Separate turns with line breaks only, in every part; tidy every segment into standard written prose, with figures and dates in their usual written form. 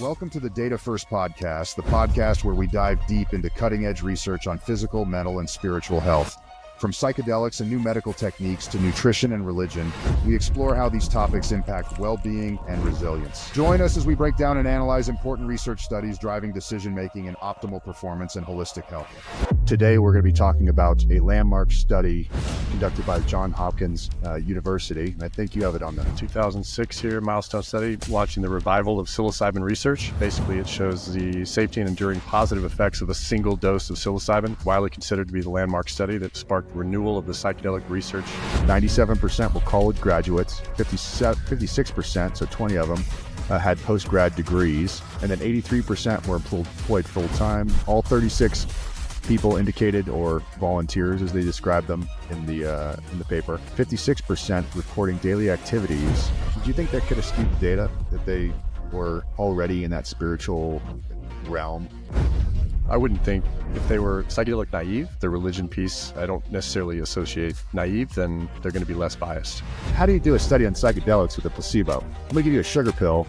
Welcome to the Data First Podcast, the podcast where we dive deep into cutting-edge research on physical, mental, and spiritual health. From psychedelics and new medical techniques to nutrition and religion, we explore how these topics impact well-being and resilience. Join us as we break down and analyze important research studies driving decision-making and optimal performance in holistic health. Today, we're going to be talking about a landmark study conducted by Johns Hopkins University. And I think you have it on the
2006 here, milestone study launching the revival of psilocybin research. Basically, it shows the safety and enduring positive effects of a single dose of psilocybin, widely considered to be the landmark study that sparked renewal of the psychedelic research.
97% were college graduates, 56%, so 20 of them, had post-grad degrees, and then 83% were employed full-time. All 36 people indicated, or volunteers as they described them in the paper, 56% reporting daily activities. Do you think that could have skewed the data, that they were already in that spiritual realm?
I wouldn't think if they were psychedelic naive, the religion piece, I don't necessarily associate naive, then they're going to be less biased.
How do you do a study on psychedelics with a placebo? I'm going to give you a sugar pill,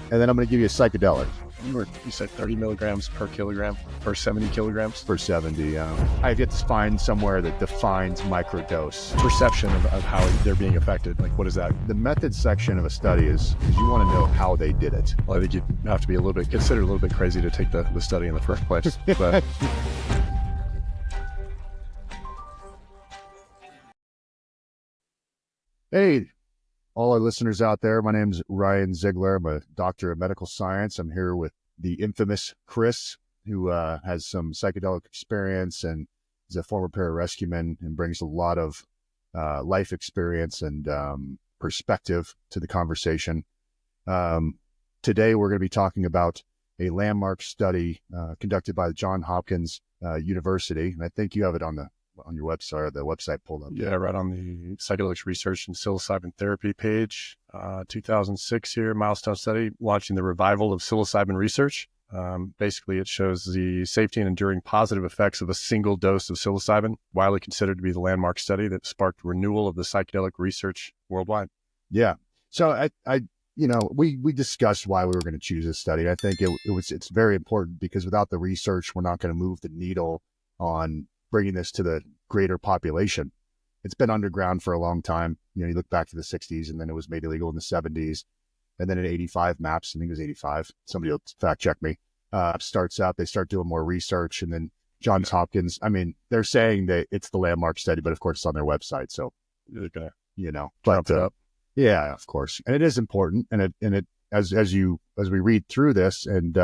and then I'm going to give you a psychedelic.
You said 30 milligrams per kilogram, per 70 kilograms?
Per 70, yeah. I've yet to find somewhere that defines microdose.
Perception of how they're being affected, like what is that?
The method section of a study is you want to know how they did it.
Well, I think you'd have to be considered a little bit crazy to take the study in the first place. But
Hey, all our listeners out there, my name's Ryan Ziegler. I'm a doctor of medical science. I'm here with the infamous Chris, who has some psychedelic experience and is a former pararescueman and brings a lot of life experience and perspective to the conversation. Today, we're going to be talking about a landmark study conducted by Johns Hopkins University, and I think you have it on your website, or the website pulled up.
Yeah, right on the psychedelics research and psilocybin therapy page. 2006 here, milestone study launching the revival of psilocybin research. Basically, it shows the safety and enduring positive effects of a single dose of psilocybin, widely considered to be the landmark study that sparked renewal of the psychedelic research worldwide.
Yeah. So we discussed why we were going to choose this study. I think it's very important because without the research, we're not going to move the needle on bringing this to the greater population. It's been underground for a long time. You look back to the 60s, and then it was made illegal in the 70s. And then in 85, MAPS, I think it was 85, somebody will fact check me, starts up, they start doing more research. And then Johns Hopkins, they're saying that it's the landmark study, but of course it's on their website. So,
trump
but
it up.
Yeah, of course. And it is important. And it as we read through this and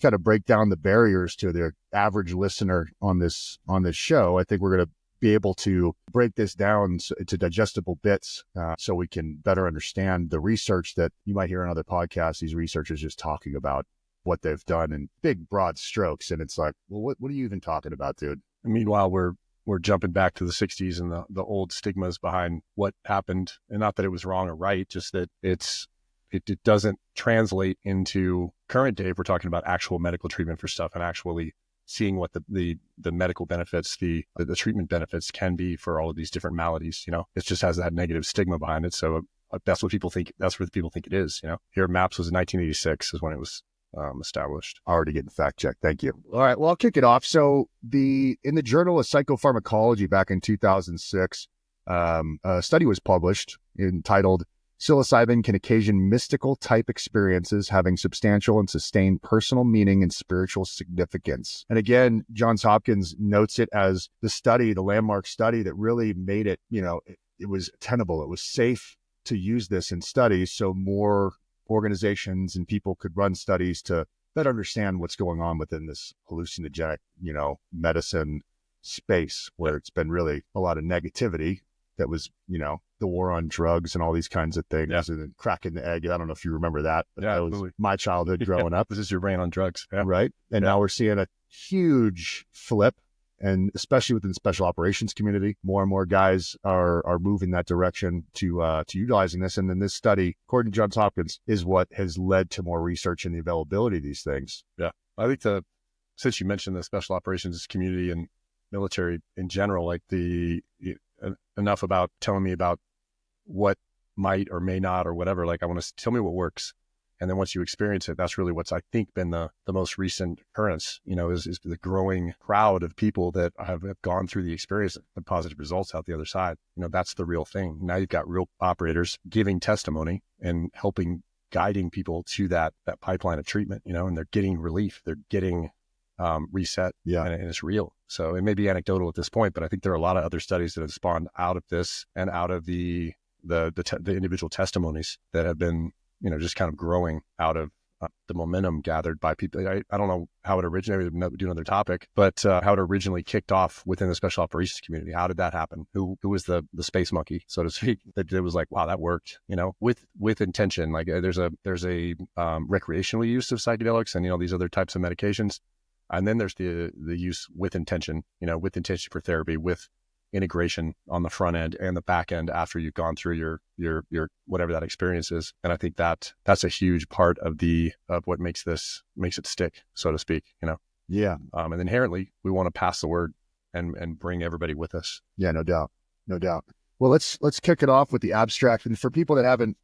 kind of break down the barriers to the average listener on this show, I think we're going to be able to break this down to digestible bits so we can better understand the research that you might hear in other podcasts. These researchers just talking about what they've done in big, broad strokes. And it's like, well, what are you even talking about, dude?
And meanwhile, we're jumping back to the 60s and the old stigmas behind what happened. And not that it was wrong or right, just that it doesn't translate into current day if we're talking about actual medical treatment for stuff and actually seeing what the medical benefits, the treatment benefits can be for all of these different maladies. It just has that negative stigma behind it. So that's what people think. That's what people think it is. Here MAPS was in 1986 is when it was established.
Already getting fact checked. Thank you. All right. Well, I'll kick it off. So in the Journal of Psychopharmacology back in 2006, a study was published entitled "Psilocybin can occasion mystical type experiences having substantial and sustained personal meaning and spiritual significance." And again, Johns Hopkins notes it as the landmark study that really made it, it was tenable. It was safe to use this in studies so more organizations and people could run studies to better understand what's going on within this hallucinogenic, medicine space where it's been really a lot of negativity. That was, the war on drugs and all these kinds of things, and then cracking the egg. I don't know if you remember that, but that was my childhood growing up.
This is your brain on drugs. Yeah.
Right. And now we're seeing a huge flip, and especially within the special operations community, more and more guys are moving that direction to utilizing this. And then this study, according to Johns Hopkins, is what has led to more research in the availability of these things.
Yeah. I think since you mentioned the special operations community and military in general, like enough about telling me about what might or may not or whatever. Like, I want to tell me what works. And then once you experience it, that's really what's, I think, been the most recent occurrence, is the growing crowd of people that have gone through the experience and positive results out the other side. That's the real thing. Now you've got real operators giving testimony and guiding people to that pipeline of treatment, and they're getting relief, they're getting reset, and it's real. So it may be anecdotal at this point, but I think there are a lot of other studies that have spawned out of this and out of the individual testimonies that have been, just kind of growing out of the momentum gathered by people. I don't know how it originated, we do another topic, but how it originally kicked off within the special operations community. How did that happen? Who was the space monkey, so to speak, that it was like, wow, that worked, with intention. Like there's a recreational use of psychedelics and, these other types of medications. And then there's the use with intention, with intention for therapy, with integration on the front end and the back end after you've gone through your whatever that experience is. And I think that's a huge part of what makes it stick, so to speak,
Yeah.
And inherently we want to pass the word and bring everybody with us.
Yeah, no doubt. Well, let's kick it off with the abstract. And for people that haven't,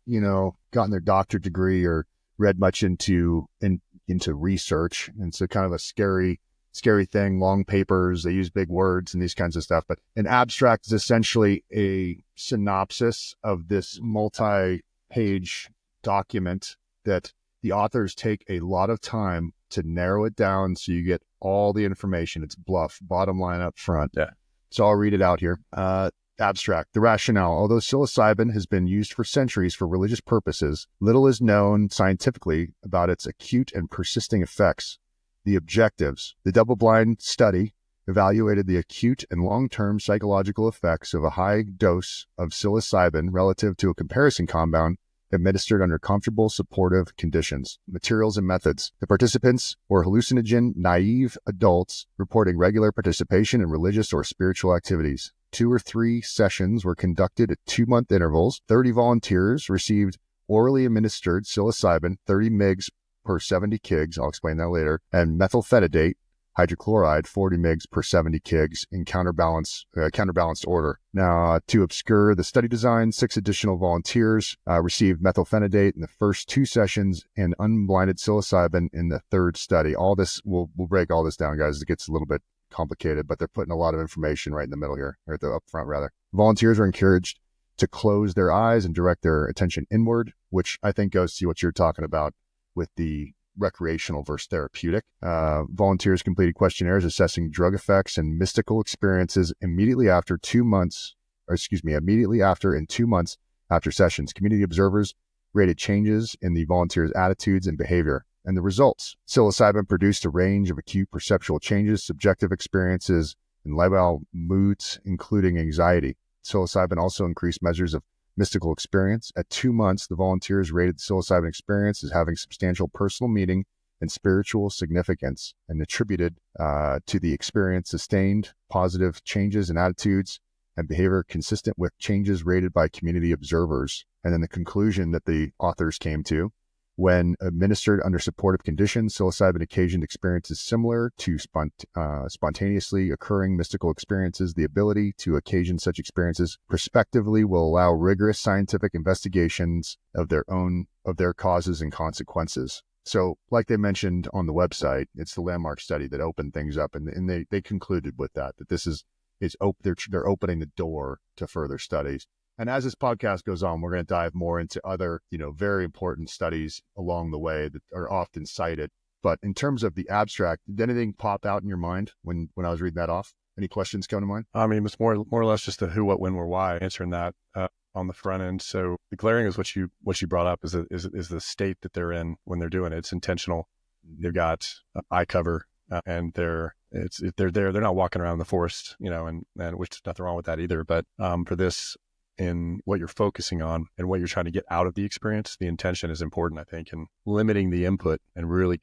gotten their doctorate degree or read much into research, and so kind of a scary thing, long papers, they use big words and these kinds of stuff. But an abstract is essentially a synopsis of this multi-page document that the authors take a lot of time to narrow it down so you get all the information. It's bluff, bottom line up front.
Yeah.
So I'll read it out here. Abstract. The rationale. Although psilocybin has been used for centuries for religious purposes, little is known scientifically about its acute and persisting effects. The objectives. The double-blind study evaluated the acute and long-term psychological effects of a high dose of psilocybin relative to a comparison compound administered under comfortable, supportive conditions. Materials and methods. The participants were hallucinogen-naive adults reporting regular participation in religious or spiritual activities. 2 or 3 sessions were conducted at 2-month intervals. 30 volunteers received orally administered psilocybin, 30 mg per 70 kg, I'll explain that later, and methylphenidate, hydrochloride, 40 mg per 70 kg in counterbalanced order. Now, to obscure the study design, 6 additional volunteers received methylphenidate in the first 2 sessions and unblinded psilocybin in the 3rd study. All this, we'll break all this down, guys. It gets a little bit complicated, but they're putting a lot of information right in the middle here, or at the up front rather. Volunteers were encouraged to close their eyes and direct their attention inward, which I think goes to what you're talking about with the recreational versus therapeutic. Volunteers completed questionnaires assessing drug effects and mystical experiences immediately after and 2 months after sessions. Community observers rated changes in the volunteers' attitudes and behavior. And the results. Psilocybin produced a range of acute perceptual changes, subjective experiences, and lifestyle moods, including anxiety. Psilocybin also increased measures of mystical experience. At 2 months, the volunteers rated the psilocybin experience as having substantial personal meaning and spiritual significance, and attributed to the experience sustained positive changes in attitudes and behavior consistent with changes rated by community observers. And then the conclusion that the authors came to: when administered under supportive conditions, psilocybin occasioned experiences similar to spontaneously occurring mystical experiences. The ability to occasion such experiences prospectively will allow rigorous scientific investigations of their causes and consequences. So, like they mentioned on the website, it's the landmark study that opened things up, and they concluded with that this is they're opening the door to further studies. And as this podcast goes on, we're going to dive more into other, very important studies along the way that are often cited. But in terms of the abstract, did anything pop out in your mind when I was reading that off? Any questions come to mind?
I mean, it's more or less just the who, what, when, where, why, answering that on the front end. So the glaring is what you brought up is the state that they're in when they're doing it. It's intentional. They've got eye cover, and they're there. They're not walking around the forest, and which there's nothing wrong with that either. But for this, in what you're focusing on and what you're trying to get out of the experience, the intention is important, I think, and limiting the input and really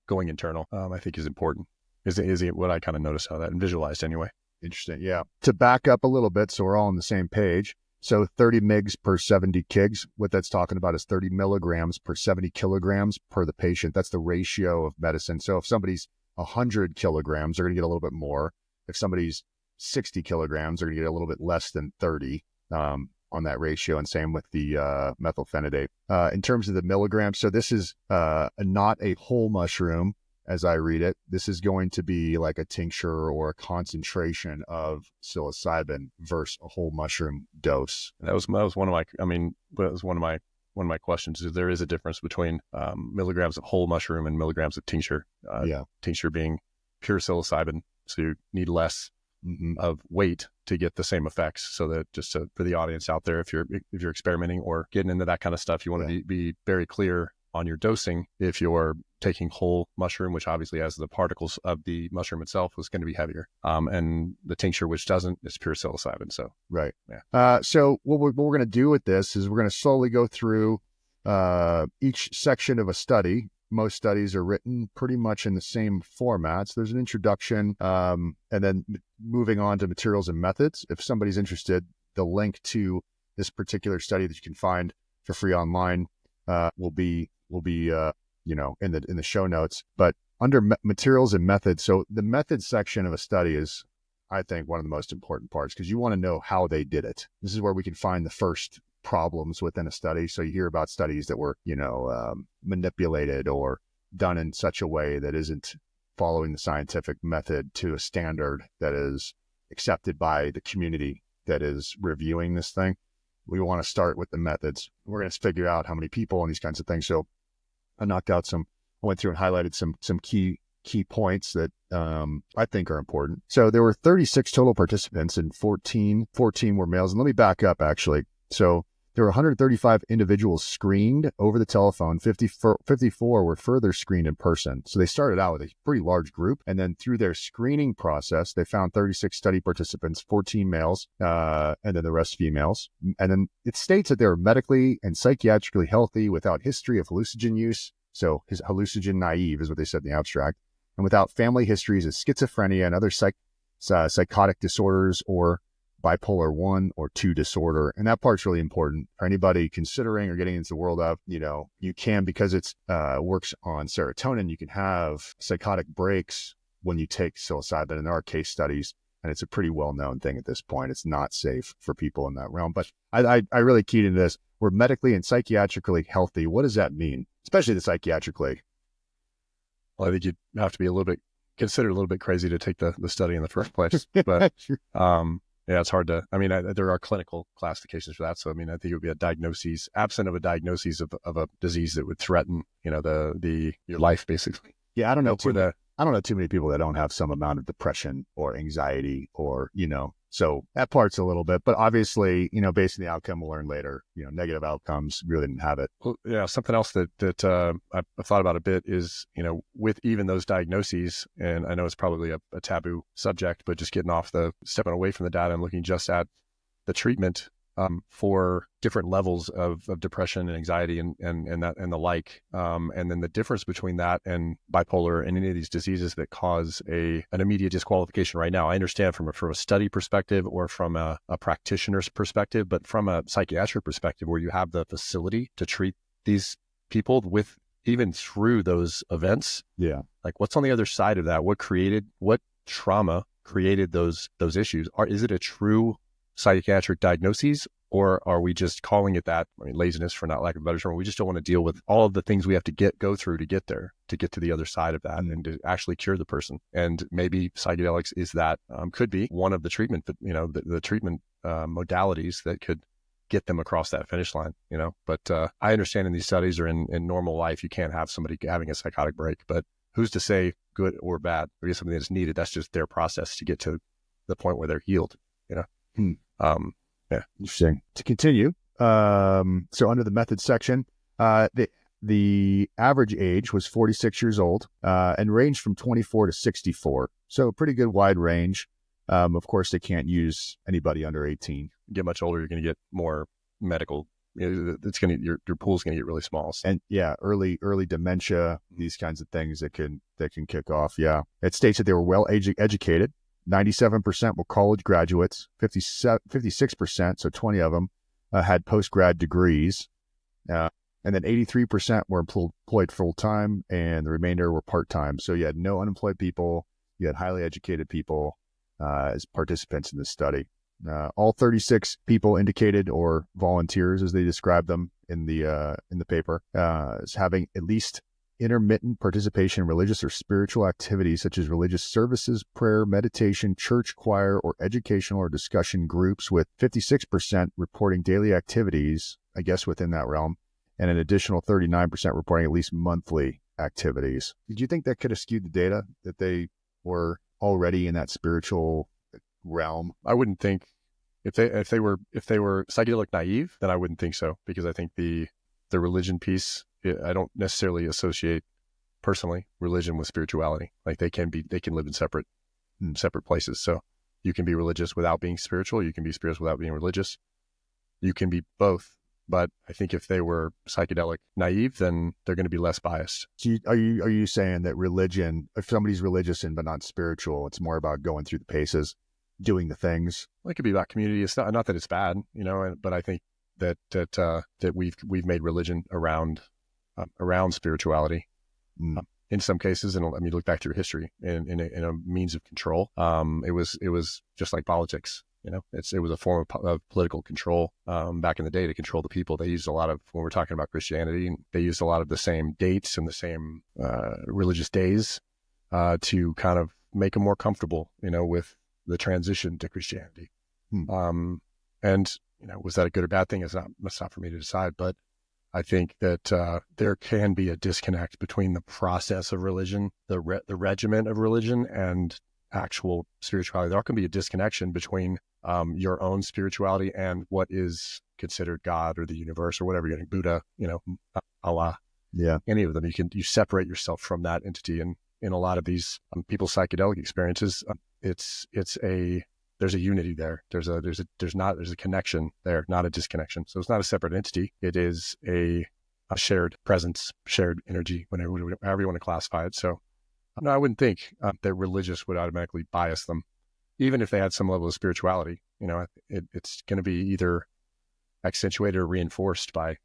going internal, I think is important. Is what I kind of noticed how that and visualized anyway.
Interesting. Yeah. To back up a little bit, so we're all on the same page. So 30 mgs per 70 kgs, what that's talking about is 30 milligrams per 70 kilograms per the patient. That's the ratio of medicine. So if somebody's 100 kilograms, they're going to get a little bit more. If somebody's 60 kilograms, they're going to get a little bit less than 30. on that ratio, and same with the methylphenidate. In terms of the milligrams, so this is not a whole mushroom as I read it. This is going to be like a tincture or a concentration of psilocybin versus a whole mushroom dose.
That was one of my, that was one of my questions. Is there is a difference between milligrams of whole mushroom and milligrams of tincture. Tincture being pure psilocybin, so you need less of weight to get the same effects. So that just for the audience out there, if you're experimenting or getting into that kind of stuff, you want to be very clear on your dosing. If you're taking whole mushroom, which obviously has the particles of the mushroom itself, was going to be heavier. And the tincture, which doesn't, is pure psilocybin. So
right. So what we're going to do with this is we're going to slowly go through each section of a study. Most studies are written pretty much in the same formats. There's an introduction, and then moving on to materials and methods. If somebody's interested, the link to this particular study that you can find for free online will be in the show notes. But under materials and methods, so the methods section of a study is, I think, one of the most important parts, because you want to know how they did it. This is where we can find the first problems within a study. So you hear about studies that were, manipulated or done in such a way that isn't following the scientific method to a standard that is accepted by the community that is reviewing this thing. We want to start with the methods. We're going to figure out how many people and these kinds of things. So I went through and highlighted some key points that I think are important. So there were 36 total participants and 14 were males. And let me back up, actually. So there were 135 individuals screened over the telephone. 54 were further screened in person. So they started out with a pretty large group. And then through their screening process, they found 36 study participants, 14 males, and then the rest females. And then it states that they were medically and psychiatrically healthy without history of hallucinogen use. So his hallucinogen naive is what they said in the abstract. And without family histories of schizophrenia and other psychotic disorders or bipolar 1 or 2 disorder. And that part's really important for anybody considering or getting into the world of, you can, because it's works on serotonin, you can have psychotic breaks when you take psilocybin. And there are case studies, and it's a pretty well-known thing at this point. It's not safe for people in that realm. But I really keyed into this. We're medically and psychiatrically healthy. What does that mean? Especially the psychiatrically.
Well, I think you'd have to be considered a little bit crazy to take the study in the first place. But yeah, it's hard to, there are clinical classifications for that. So, I think it would be a diagnosis, absent of a diagnosis of a disease that would threaten, your life, basically.
Yeah. I don't know too many people that don't have some amount of depression or anxiety or, so that part's a little bit, but obviously, based on the outcome, we'll learn later, negative outcomes really didn't have it.
Well, yeah. Something else that I've thought about a bit is, with even those diagnoses, and I know it's probably a taboo subject, but just stepping away from the data and looking just at the treatment for different levels of depression and anxiety and the like. And then the difference between that and bipolar and any of these diseases that cause an immediate disqualification right now. I understand from a study perspective or from a practitioner's perspective, but from a psychiatric perspective, where you have the facility to treat these people with even through those events.
Yeah.
Like, what's on the other side of that? What trauma created those issues? Is it a true psychiatric diagnoses, or are we just calling it that? Laziness, for not lack of a better term. We just don't want to deal with all of the things we have to go through to get there, to get to the other side of that, and to actually cure the person. And maybe psychedelics is that, could be one of the treatment, but the treatment modalities that could get them across that finish line. But I understand in these studies or in normal life, you can't have somebody having a psychotic break, but who's to say good or bad, or something that's needed? That's just their process to get to the point where they're healed.
Yeah. Interesting. To continue, so under the methods section, the average age was 46 years old, and ranged from 24 to 64. So a pretty good wide range. Of course, they can't use anybody under 18.
Get much older, you're going to get more medical. It's going to, your pool's going to get really small. So.
And yeah, early dementia, these kinds of things that can kick off. Yeah. It states that they were well educated. 97% were college graduates, 56%, so 20 of them, had post-grad degrees. And then 83% were employed full-time, and the remainder were part-time. So you had no unemployed people. You had highly educated people as participants in this study. All 36 people indicated, or volunteers as they described them in the paper, as having at least intermittent participation in religious or spiritual activities such as religious services, prayer, meditation, church choir, or educational or discussion groups, with 56% reporting daily activities, I guess within that realm, and an additional 39% reporting at least monthly activities. Did you think that could have skewed the data, that they were already in that spiritual realm?
I wouldn't think if they were psychedelic naive, then I wouldn't think so, because I think the religion piece, I don't necessarily associate personally religion with spirituality. Like they can live in separate places. So you can be religious without being spiritual. You can be spiritual without being religious. You can be both. But I think if they were psychedelic naive, then they're going to be less biased.
So are you saying that religion, if somebody's religious but not spiritual, it's more about going through the paces, doing the things?
Well, it could be about community. It's not that it's bad, but I think that we've made religion around spirituality in some cases. And I mean, look back through history in a means of control. It was just like politics. It was a form of political control back in the day to control the people. They used a lot of, when we're talking about Christianity, they used a lot of the same dates and the same religious days to kind of make them more comfortable, with the transition to Christianity. And was that a good or bad thing? That's not for me to decide. But I think that there can be a disconnect between the process of religion, the regimen of religion, and actual spirituality. There can be a disconnection between your own spirituality and what is considered God or the universe or whatever you're getting, Buddha, Allah, any of them. You separate yourself from that entity. And in a lot of these people's psychedelic experiences, there's a unity there. There's a connection there, not a disconnection. So it's not a separate entity. It is a shared presence, shared energy, however you want to classify it. So no, I wouldn't think that religious would automatically bias them, even if they had some level of spirituality. It's going to be either accentuated or reinforced by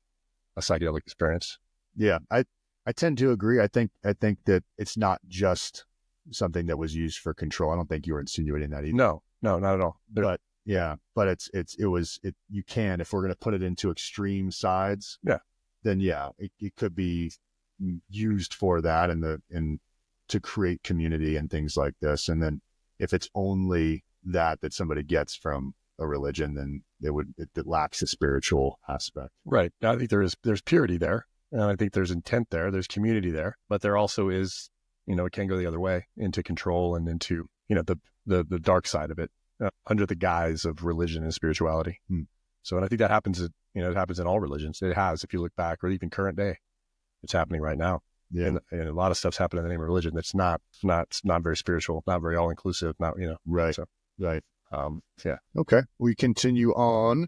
a psychedelic experience.
Yeah, I tend to agree. I think that it's not just something that was used for control. I don't think you were insinuating that either.
No, not at all.
But you can, if we're going to put it into extreme sides, then it could be used for that and to create community and things like this. And then if it's only that somebody gets from a religion, then it lacks the spiritual aspect.
Right. I think there's purity there, and I think there's intent there. There's community there, but there also is, it can go the other way into control and into, the dark side of it under the guise of religion and spirituality. So, and I think that happens, it happens in all religions. It has, if you look back, or even current day, it's happening right now. Yeah. And a lot of stuff's happening in the name of religion that's not very spiritual, not very all-inclusive,
Right.
So,
right.
Yeah.
Okay. We continue on.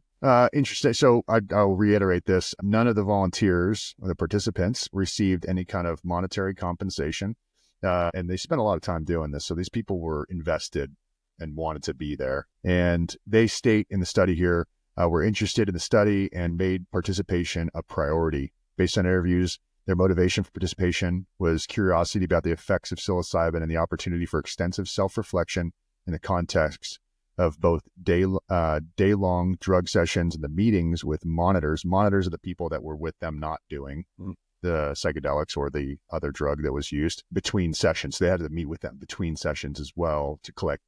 Interesting. So I'll reiterate this. None of the volunteers or the participants received any kind of monetary compensation. And they spent a lot of time doing this. So these people were invested and wanted to be there. And they state in the study here, we're interested in the study and made participation a priority. Based on interviews, their motivation for participation was curiosity about the effects of psilocybin and the opportunity for extensive self-reflection in the context of both day-long drug sessions and the meetings with monitors. Monitors are the people that were with them not doing the psychedelics or the other drug that was used between sessions. So they had to meet with them between sessions as well to collect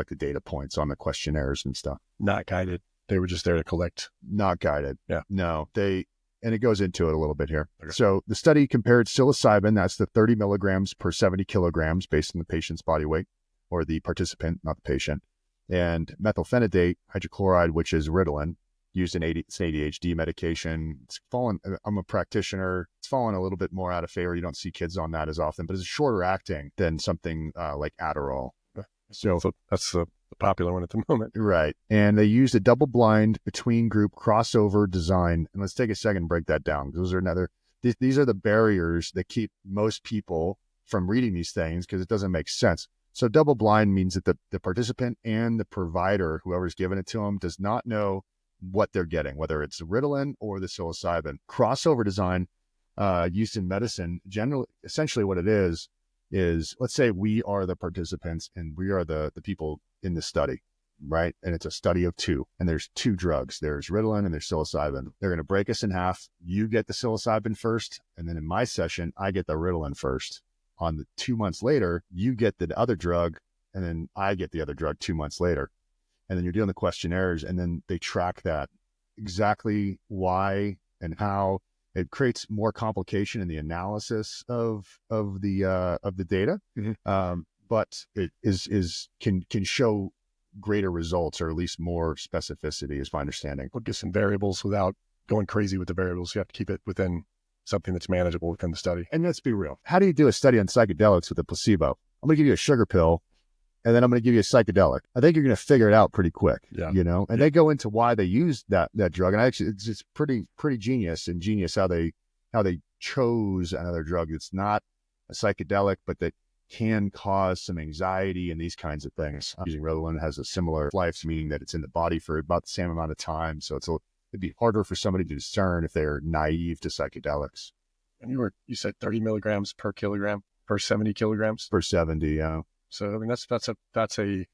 the data points on the questionnaires and stuff.
Not guided. They were just there to collect.
Not guided.
Yeah.
No, and it goes into it a little bit here. Okay. So the study compared psilocybin, that's the 30 milligrams per 70 kilograms based on the patient's body weight, or the participant, not the patient, and methylphenidate hydrochloride, which is Ritalin, used in it's an ADHD medication. I'm a practitioner. It's fallen a little bit more out of favor. You don't see kids on that as often, but it's shorter acting than something like Adderall.
So that's the popular one at the moment.
Right. And they used a double-blind between-group crossover design. And let's take a second and break that down. These are the barriers that keep most people from reading these things because it doesn't make sense. So double-blind means that the participant and the provider, whoever's giving it to them, does not know what they're getting, whether it's Ritalin or the psilocybin. Crossover design used in medicine, essentially what it is let's say we are the participants and we are the people in the study. right? And it's a study of two. And there's two drugs. There's Ritalin and there's psilocybin. They're going to break us in half. You get the psilocybin first. And then in my session, I get the Ritalin first. On the 2 months later, you get the other drug. And then I get the other drug 2 months later. And then you're doing the questionnaires, and then they track that exactly why and how. It creates more complication in the analysis of the data, but it can show greater results, or at least more specificity, is my understanding.
Look at some variables without going crazy with the variables. You have to keep it within something that's manageable within the study.
And let's be real. How do you do a study on psychedelics with a placebo? I'm going to give you a sugar pill, and then I'm going to give you a psychedelic. I think you're going to figure it out pretty quick, And they go into why they use that drug. And actually, it's pretty genius how they chose another drug that's not a psychedelic, but that can cause some anxiety and these kinds of things. Using Ritalin has a similar life, meaning that it's in the body for about the same amount of time. So it'd be harder for somebody to discern if they're naive to psychedelics.
And you said 30 milligrams per kilogram, per 70 kilograms?
Per 70, yeah.
So I mean that's a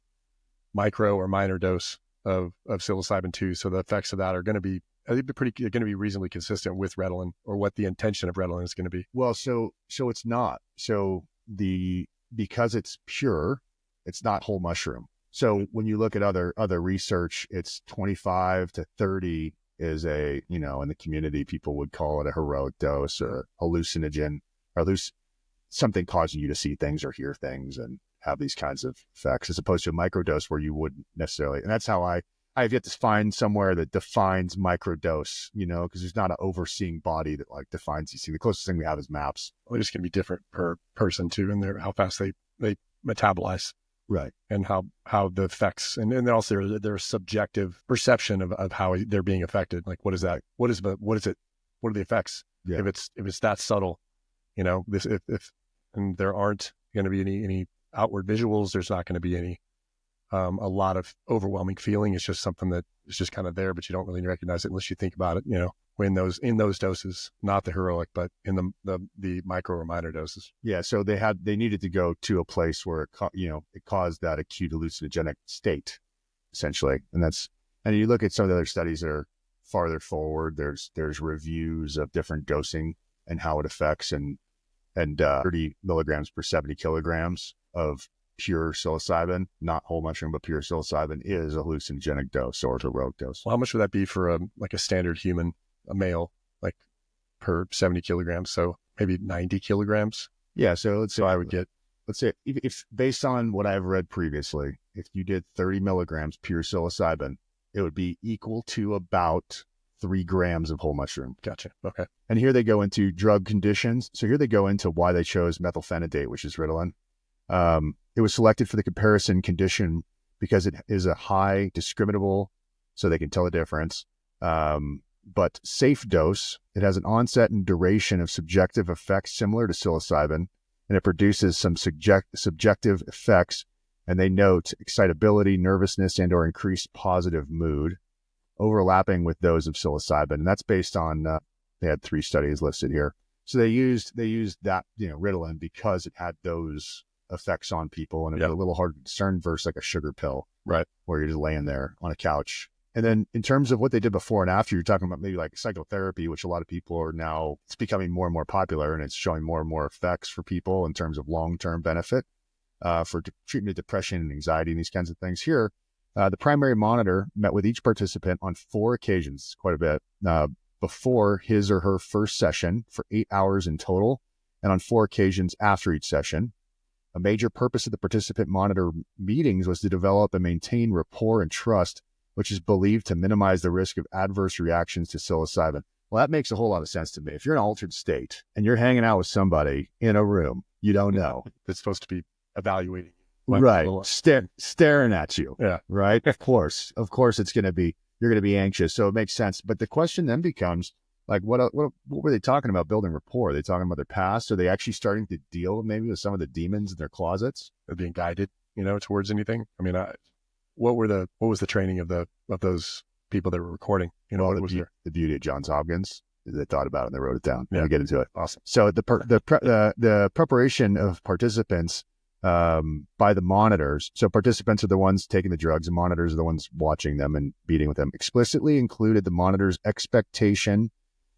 micro or minor dose of psilocybin too. So the effects of that are going to be going to be reasonably consistent with Ritalin, or what the intention of Ritalin is going to be.
Well, so it's not. So because it's pure, it's not whole mushroom. So when you look at other research, it's 25 to 30 is in the community, people would call it a heroic dose, or hallucinogen, or something causing you to see things or hear things and have these kinds of effects, as opposed to a microdose where you wouldn't necessarily. And that's how I have yet to find somewhere that defines microdose, because there's not an overseeing body that defines these things. The closest thing we have is MAPS.
Well, they're just going to be different per person too, and how fast they metabolize.
Right.
And how the effects, and then also their subjective perception of how they're being affected. Like, what is that? What is it? What are the effects?
Yeah.
If it's that subtle, if and there aren't going to be any outward visuals, there's not going to be any a lot of overwhelming feeling. It's just something that is just kind of there, but you don't really recognize it unless you think about it. In those doses, not the heroic, but in the micro or minor doses.
Yeah. So they needed to go to a place where it caused that acute hallucinogenic state, essentially. And you look at some of the other studies that are farther forward. There's reviews of different dosing and how it affects, and 30 milligrams per 70 kilograms of pure psilocybin, not whole mushroom, but pure psilocybin, is a hallucinogenic dose, or a heroic dose.
Well, how much would that be for a standard human, a male, like per 70 kilograms? So maybe 90 kilograms.
Yeah. So let's say
I would get,
let's say if based on what I've read previously, if you did 30 milligrams pure psilocybin, it would be equal to about 3 grams of whole mushroom.
Gotcha. Okay.
And here they go into drug conditions. So here they go into why they chose methylphenidate, which is Ritalin. It was selected for the comparison condition because it is a high discriminable, so they can tell the difference. But safe dose. It has an onset and duration of subjective effects similar to psilocybin, and it produces some subjective effects. And they note excitability, nervousness, and/or increased positive mood, overlapping with those of psilocybin. And that's based on they had 3 studies listed here. So they used that Ritalin because it had those effects on people, and it was a little hard to discern versus like a sugar pill,
right,
where you're just laying there on a couch. And then in terms of what they did before and after, you're talking about maybe like psychotherapy, which a lot of people are now, it's becoming more and more popular, and it's showing more and more effects for people in terms of long-term benefit for treatment of depression and anxiety and these kinds of things. Here, the primary monitor met with each participant on 4 occasions, quite a bit, before his or her first session for 8 hours in total, and on 4 occasions after each session. A major purpose of the participant monitor meetings was to develop and maintain rapport and trust, which is believed to minimize the risk of adverse reactions to psilocybin. Well, that makes a whole lot of sense to me. If you're in an altered state and you're hanging out with somebody in a room you don't know,
that's supposed to be evaluating,
right? Staring at you,
yeah,
right. Of course, it's going to be, you're going to be anxious. So it makes sense. But the question then becomes, like, what were they talking about building rapport? Are they talking about their past? Are they actually starting to deal maybe with some of the demons in their closets?
They're being guided, towards anything. I mean, what was the training of those people that were recording?
What was the beauty of Johns Hopkins is they thought about it and they wrote it down.
Yeah.
We get into it.
Awesome.
So the preparation of participants by the monitors. So participants are the ones taking the drugs, and monitors are the ones watching them and beating with them. Explicitly included the monitor's expectation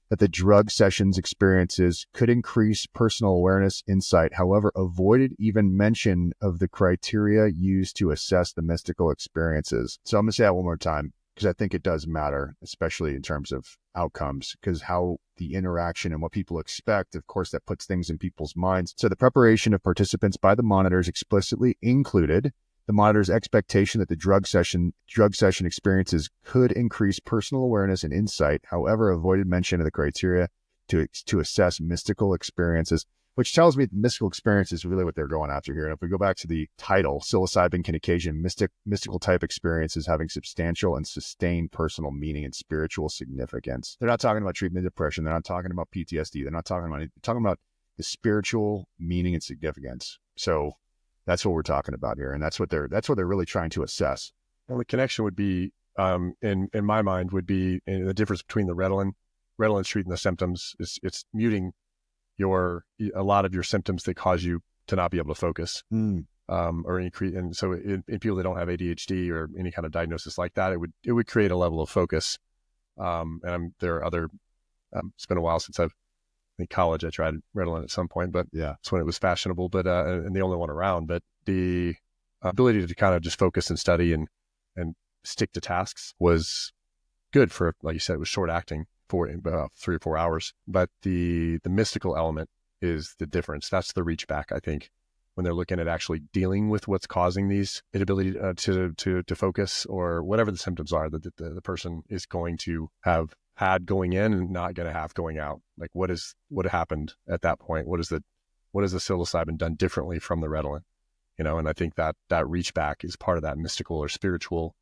that the drug sessions experiences could increase personal awareness insight, however, avoided even mention of the criteria used to assess the mystical experiences. So I'm going to say that one more time, because I think it does matter, especially in terms of outcomes, because how the interaction and what people expect, of course, that puts things in people's minds. So the preparation of participants by the monitors explicitly included the monitor's expectation that the drug session experiences could increase personal awareness and insight, however, avoided mention of the criteria to assess mystical experiences, which tells me mystical experience is really what they're going after here. And if we go back to the title, psilocybin can occasion mystical type experiences having substantial and sustained personal meaning and spiritual significance. They're not talking about treatment of depression. They're not talking about PTSD. They're not talking about anything. They're talking about the spiritual meaning and significance. So that's what we're talking about here, and that's what they're really trying to assess.
Well, the connection would be, in my mind, would be the difference between the Ritalin treating the symptoms. It's muting a lot of your symptoms that cause you to not be able to focus, or increase. And so in people that don't have ADHD or any kind of diagnosis like that, it would create a level of focus. There are other. It's been a while since in college I tried Ritalin at some point, but
yeah,
it's when it was fashionable, but and the only one around. But the ability to kind of just focus and study and stick to tasks was good for, like you said, it was short acting for about 3 or 4 hours. But the mystical element is the difference. That's the reach back, I think, when they're looking at actually dealing with what's causing these inability to focus, or whatever the symptoms are that the person is going to have had going in and not going to have going out. Like what happened at that point? What has the psilocybin done differently from the Ritalin? And I think that reach back is part of that mystical or spiritual.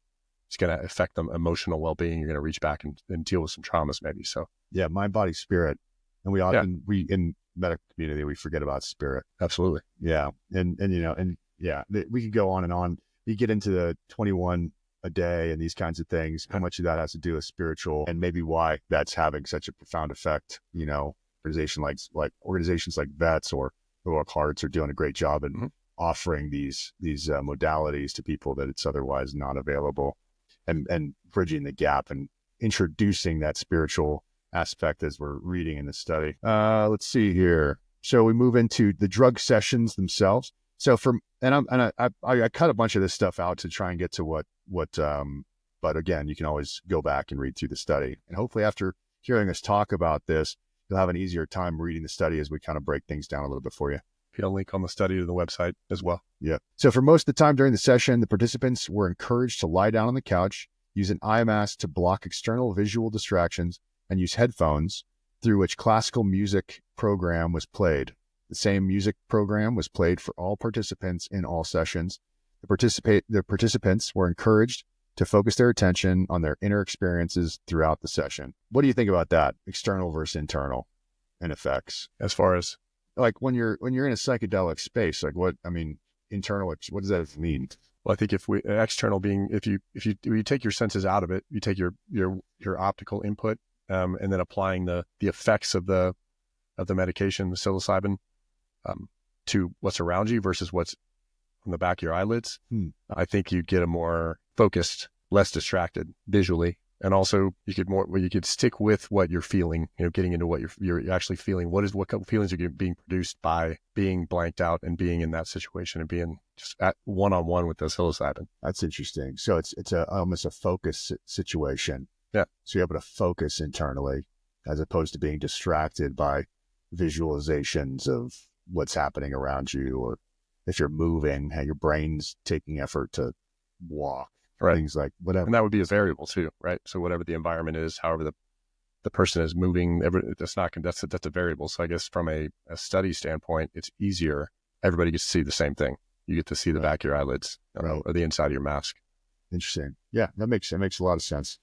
It's going to affect them emotional well-being. You're going to reach back and deal with some traumas maybe. So
yeah, mind, body, spirit. And we often, we in medical community, we forget about spirit.
Absolutely.
Yeah. And we could go on and on. You get into the 21 a day and these kinds of things, how much of that has to do with spiritual, and maybe why that's having such a profound effect. Organizations like Vets or Heroic Hearts are doing a great job in offering these modalities to people that it's otherwise not available, and bridging the gap and introducing that spiritual aspect as we're reading in the study. Let's see here. So we move into the drug sessions themselves. So I cut a bunch of this stuff out to try and get to what but again, you can always go back and read through the study. And hopefully after hearing us talk about this, you'll have an easier time reading the study as we kind of break things down a little bit for you.
I'll link on the study to the website as well.
Yeah. So for most of the time during the session, the participants were encouraged to lie down on the couch, use an eye mask to block external visual distractions, and use headphones through which classical music program was played. The same music program was played for all participants in all sessions. The participants were encouraged to focus their attention on their inner experiences throughout the session. What do you think about that? External versus internal and effects.
As far as
like when you're in a psychedelic space, internal, what does that mean?
Well, I think external being, if you take your senses out of it, you take your optical input, and then applying the effects of the medication, the psilocybin, to what's around you versus what's on the back of your eyelids. I think you get a more focused, less distracted visually. And also you could stick with what you're feeling, getting into what you're actually feeling. What kind of feelings are being produced by being blanked out and being in that situation and being just at one-on-one with the psilocybin.
That's interesting. So it's almost a focus situation.
Yeah. So
you're able to focus internally as opposed to being distracted by visualizations of what's happening around you, or if you're moving, how your brain's taking effort to walk.
Right.
Things like whatever.
And that would be a variable too, right? So whatever the environment is, however the person is moving, that's a variable. So I guess from a study standpoint, it's easier. Everybody gets to see the same thing. You get to see the back of your eyelids, or the inside of your mask.
Interesting. Yeah, that makes a lot of sense.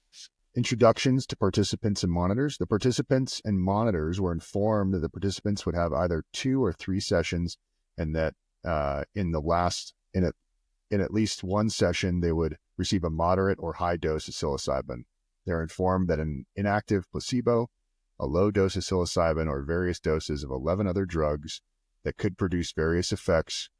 Introductions to participants and monitors. The participants and monitors were informed that the participants would have either 2 or 3 sessions, and that in at least one session, they would receive a moderate or high dose of psilocybin. They're informed that an inactive placebo, a low dose of psilocybin, or various doses of 11 other drugs that could produce various effects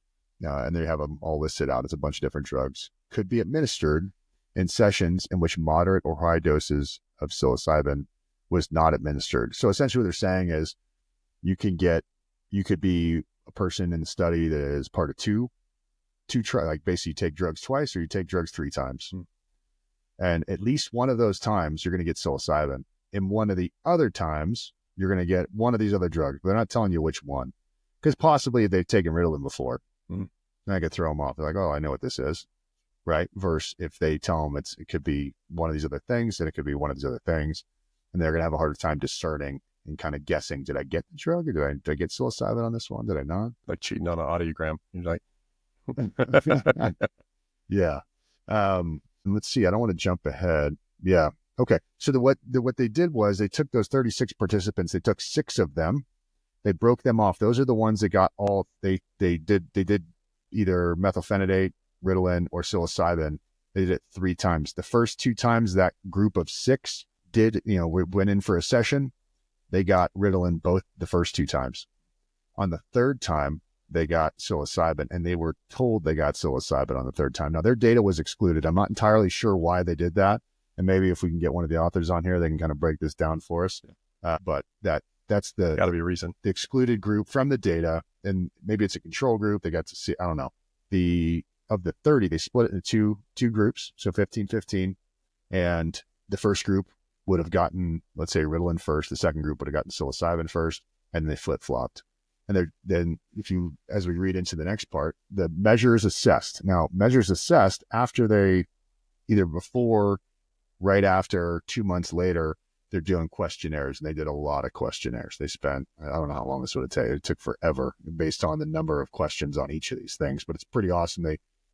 and they have them all listed out as a bunch of different drugs, could be administered in sessions in which moderate or high doses of psilocybin was not administered. So essentially what they're saying is you could be a person in the study that is part of like basically you take drugs twice or you take drugs 3 times. And at least one of those times you're going to get psilocybin. In one of the other times, you're going to get one of these other drugs. But they're not telling you which one. Because possibly they've taken Ritalin before. And I could throw them off. They're like, oh, I know what this is. Right? Versus if they tell them it could be one of these other things, then it could be one of these other things. And they're going to have a harder time discerning and kind of guessing, did I get the drug or did I get psilocybin on this one? Did I not?
Like cheating on an audiogram. You're like,
yeah. Let's see. I don't want to jump ahead. Yeah. Okay. So what they did was they took those 36 participants. They took 6 of them. They broke them off. Those are the ones that got all. They did either methylphenidate, Ritalin, or psilocybin. They did it 3 times. The first 2 times that group of 6 went in for a session. They got Ritalin both the first 2 times. On the 3rd time, they got psilocybin, and they were told they got psilocybin on the 3rd time. Now, their data was excluded. I'm not entirely sure why they did that. And maybe if we can get one of the authors on here, they can kind of break this down for us. But that's
got to be a reason.
The excluded group from the data, and maybe it's a control group. They got to see, I don't know. Of the 30, they split it into two groups, so 15-15. And the first group would have gotten, let's say, Ritalin first. The second group would have gotten psilocybin first, and they flip-flopped. And then as we read into the next part, the measures assessed. Now, measures assessed after they, either before, right after, 2 months later, they're doing questionnaires, and they did a lot of questionnaires. They spent, I don't know how long this would have taken. It took forever based on the number of questions on each of these things, but it's pretty awesome.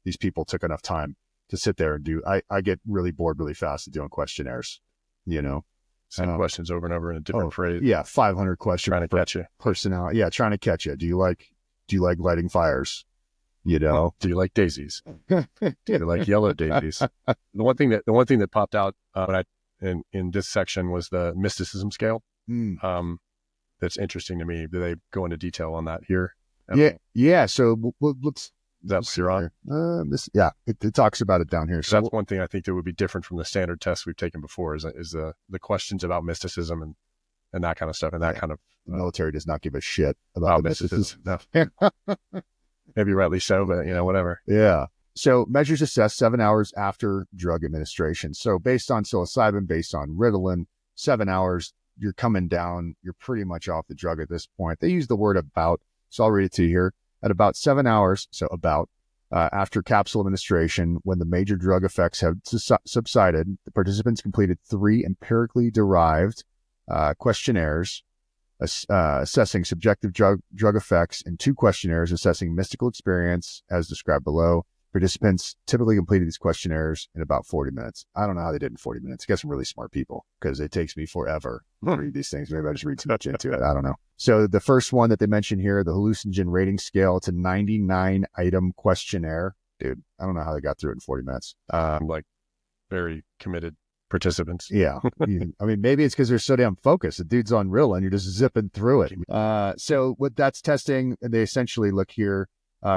These people took enough time to sit there and do, I get really bored really fast at doing questionnaires,
Same questions over and over in a different phrase.
Yeah, 500 questions.
Trying to catch you.
Personality. Yeah, trying to catch you. Do you like lighting fires? Do
you like daisies? Do you like yellow daisies? The one thing that popped out in this section was the mysticism scale. That's interesting to me. Do they go into detail on that here?
Yeah. So let's.
That's you're on.
It talks about it down here.
So that's one thing I think that would be different from the standard tests we've taken before is the questions about mysticism and that kind of stuff and that kind of.
The military does not give a shit about mysticism.
No. Maybe rightly so, but whatever.
Yeah. So measures assessed 7 hours after drug administration. So based on psilocybin, based on Ritalin, 7 hours, you're coming down. You're pretty much off the drug at this point. They use the word about, so I'll read it to you here. At about 7 hours, after capsule administration, when the major drug effects have subsided, the participants completed 3 empirically derived questionnaires assessing subjective drug effects and 2 questionnaires assessing mystical experience as described below. Participants typically completed these questionnaires in about 40 minutes. I don't know how they did in 40 minutes. I got some really smart people because it takes me forever to read these things. Maybe I just read too much into it. I don't know. So the first one that they mentioned here, the hallucinogen rating scale, it's a 99-item questionnaire. Dude, I don't know how they got through it in 40 minutes.
Like very committed participants.
Yeah. I mean, maybe it's because they're so damn focused. The dude's on Ritalin, you're just zipping through it. So what that's testing, and they essentially look here,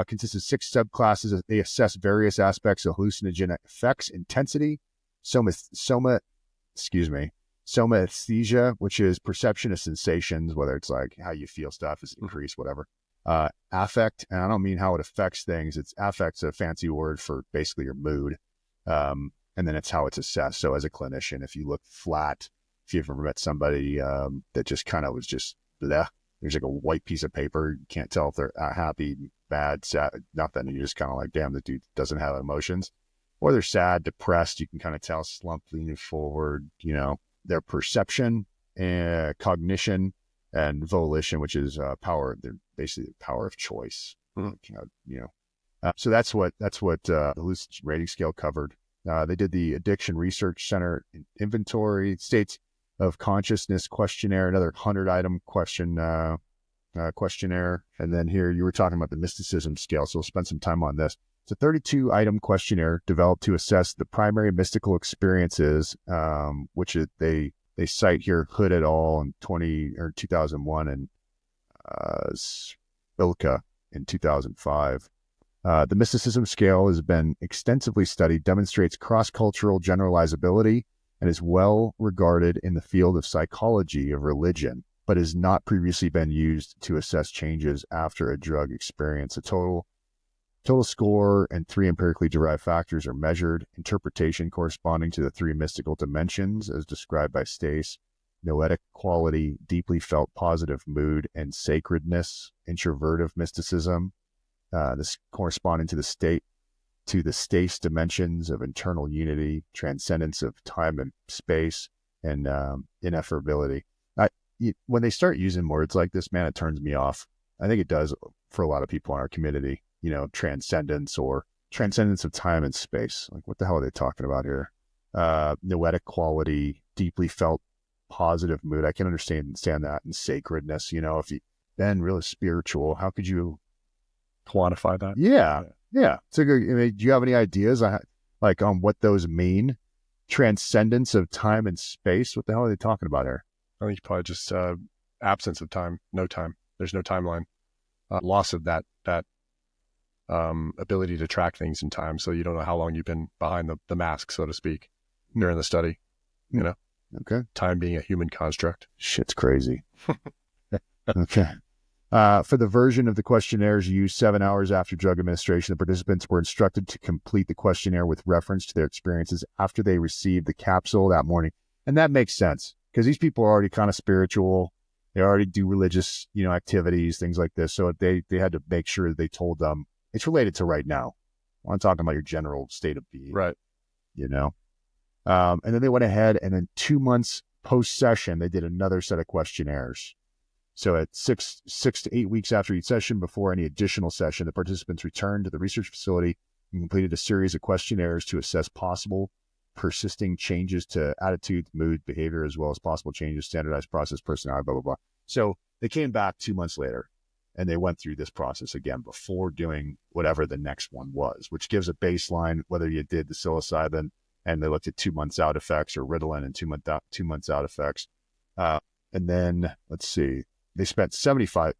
consists of 6 subclasses. They assess various aspects of hallucinogenic effects, intensity, somaesthesia, which is perception of sensations, whether it's like how you feel stuff is increased, whatever. Affect, and I don't mean how it affects things. Affect's a fancy word for basically your mood. And then it's how it's assessed. So as a clinician, if you look flat, if you've ever met somebody that just kind of was just bleh, there's like a white piece of paper. You can't tell if they're happy, bad, sad, nothing. You're just kind of like, damn, the dude doesn't have emotions. Or they're sad, depressed. You can kind of tell, slump, leaning forward, their perception and cognition and volition, which is power. They're basically the power of choice. So that's what the hallucination rating scale covered. They did the Addiction Research Center inventory, states of consciousness questionnaire, another 100-item questionnaire. And then here you were talking about the mysticism scale. So we'll spend some time on this. It's a 32-item questionnaire developed to assess the primary mystical experiences, which they cite here, Hood et al. In 2001 and Spilka in 2005. The mysticism scale has been extensively studied, demonstrates cross-cultural generalizability, and is well regarded in the field of psychology of religion, but has not previously been used to assess changes after a drug experience. A total score and 3 empirically derived factors are measured. Interpretation corresponding to the 3 mystical dimensions as described by Stace: noetic quality, deeply felt positive mood, and sacredness. Introvertive mysticism, this corresponding to the Stace dimensions of internal unity, transcendence of time and space, and ineffability. When they start using words like this, man, it turns me off. I think it does for a lot of people in our community. Transcendence or transcendence of time and space. Like, what the hell are they talking about here? Noetic quality, deeply felt positive mood. I can understand that. And sacredness. If you've been really spiritual, how could you
quantify that?
Yeah. So, do you have any ideas on what those mean? Transcendence of time and space. What the hell are they talking about here?
I think probably just absence of time, no time. There's no timeline. Loss of that ability to track things in time. So you don't know how long you've been behind the mask, so to speak, during the study.
Okay.
Time being a human construct.
Shit's crazy. Okay. For the version of the questionnaires used 7 hours after drug administration, the participants were instructed to complete the questionnaire with reference to their experiences after they received the capsule that morning. And that makes sense because these people are already kind of spiritual. They already do religious, activities, things like this. So they had to make sure that they told them it's related to right now. I'm talking about your general state of being.
Right.
And then they went ahead and then 2 months post-session, they did another set of questionnaires. So at 6 to 8 weeks after each session, before any additional session, the participants returned to the research facility and completed a series of questionnaires to assess possible persisting changes to attitude, mood, behavior, as well as possible changes, standardized process, personality, blah, blah, blah. So they came back 2 months later and they went through this process again before doing whatever the next one was, which gives a baseline, whether you did the psilocybin and they looked at 2 months out effects, or Ritalin and 2 months out effects. And then let's see, they spent 75.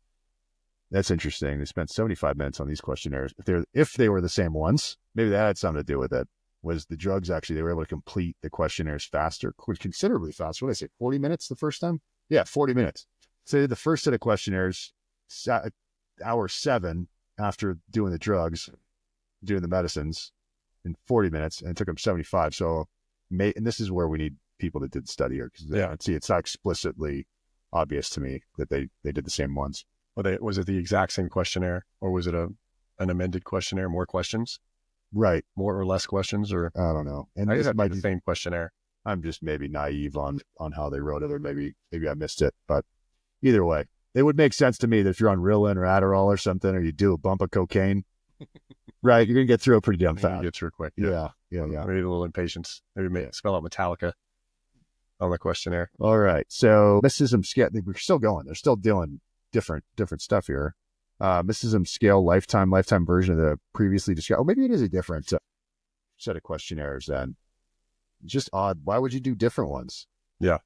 That's interesting. They spent 75 minutes on these questionnaires. If they were the same ones, maybe that had something to do with it. Was the drugs actually, they were able to complete the questionnaires faster, considerably faster. What did I say, 40 minutes the first time? Yeah, 40 minutes. So they did the first set of questionnaires, hour 7 after doing the drugs, doing the medicines, in 40 minutes, and it took them 75. So, and this is where we need people that did study here, because see, it's not explicitly obvious to me that they did the same ones.
Well, was it the exact same questionnaire, or was it an amended questionnaire, more questions?
Right.
More or less questions, or
I don't know. And
I guess
this
it might be the same questionnaire.
I'm just maybe naive on how they wrote it, or maybe I missed it. But either way, it would make sense to me that if you're on Ritalin or Adderall or something, or you do a bump of cocaine, right, you're gonna get through it pretty damn fast.
Get through it quick.
Yeah.
Maybe a little impatience. Maybe spell out Metallica on the questionnaire.
All right. So mysticism scale, we're still going. They're still doing different stuff here. Mysticism scale, lifetime version of the previously described. Oh, maybe it is a different set of questionnaires then. Just odd. Why would you do different ones?
Yeah.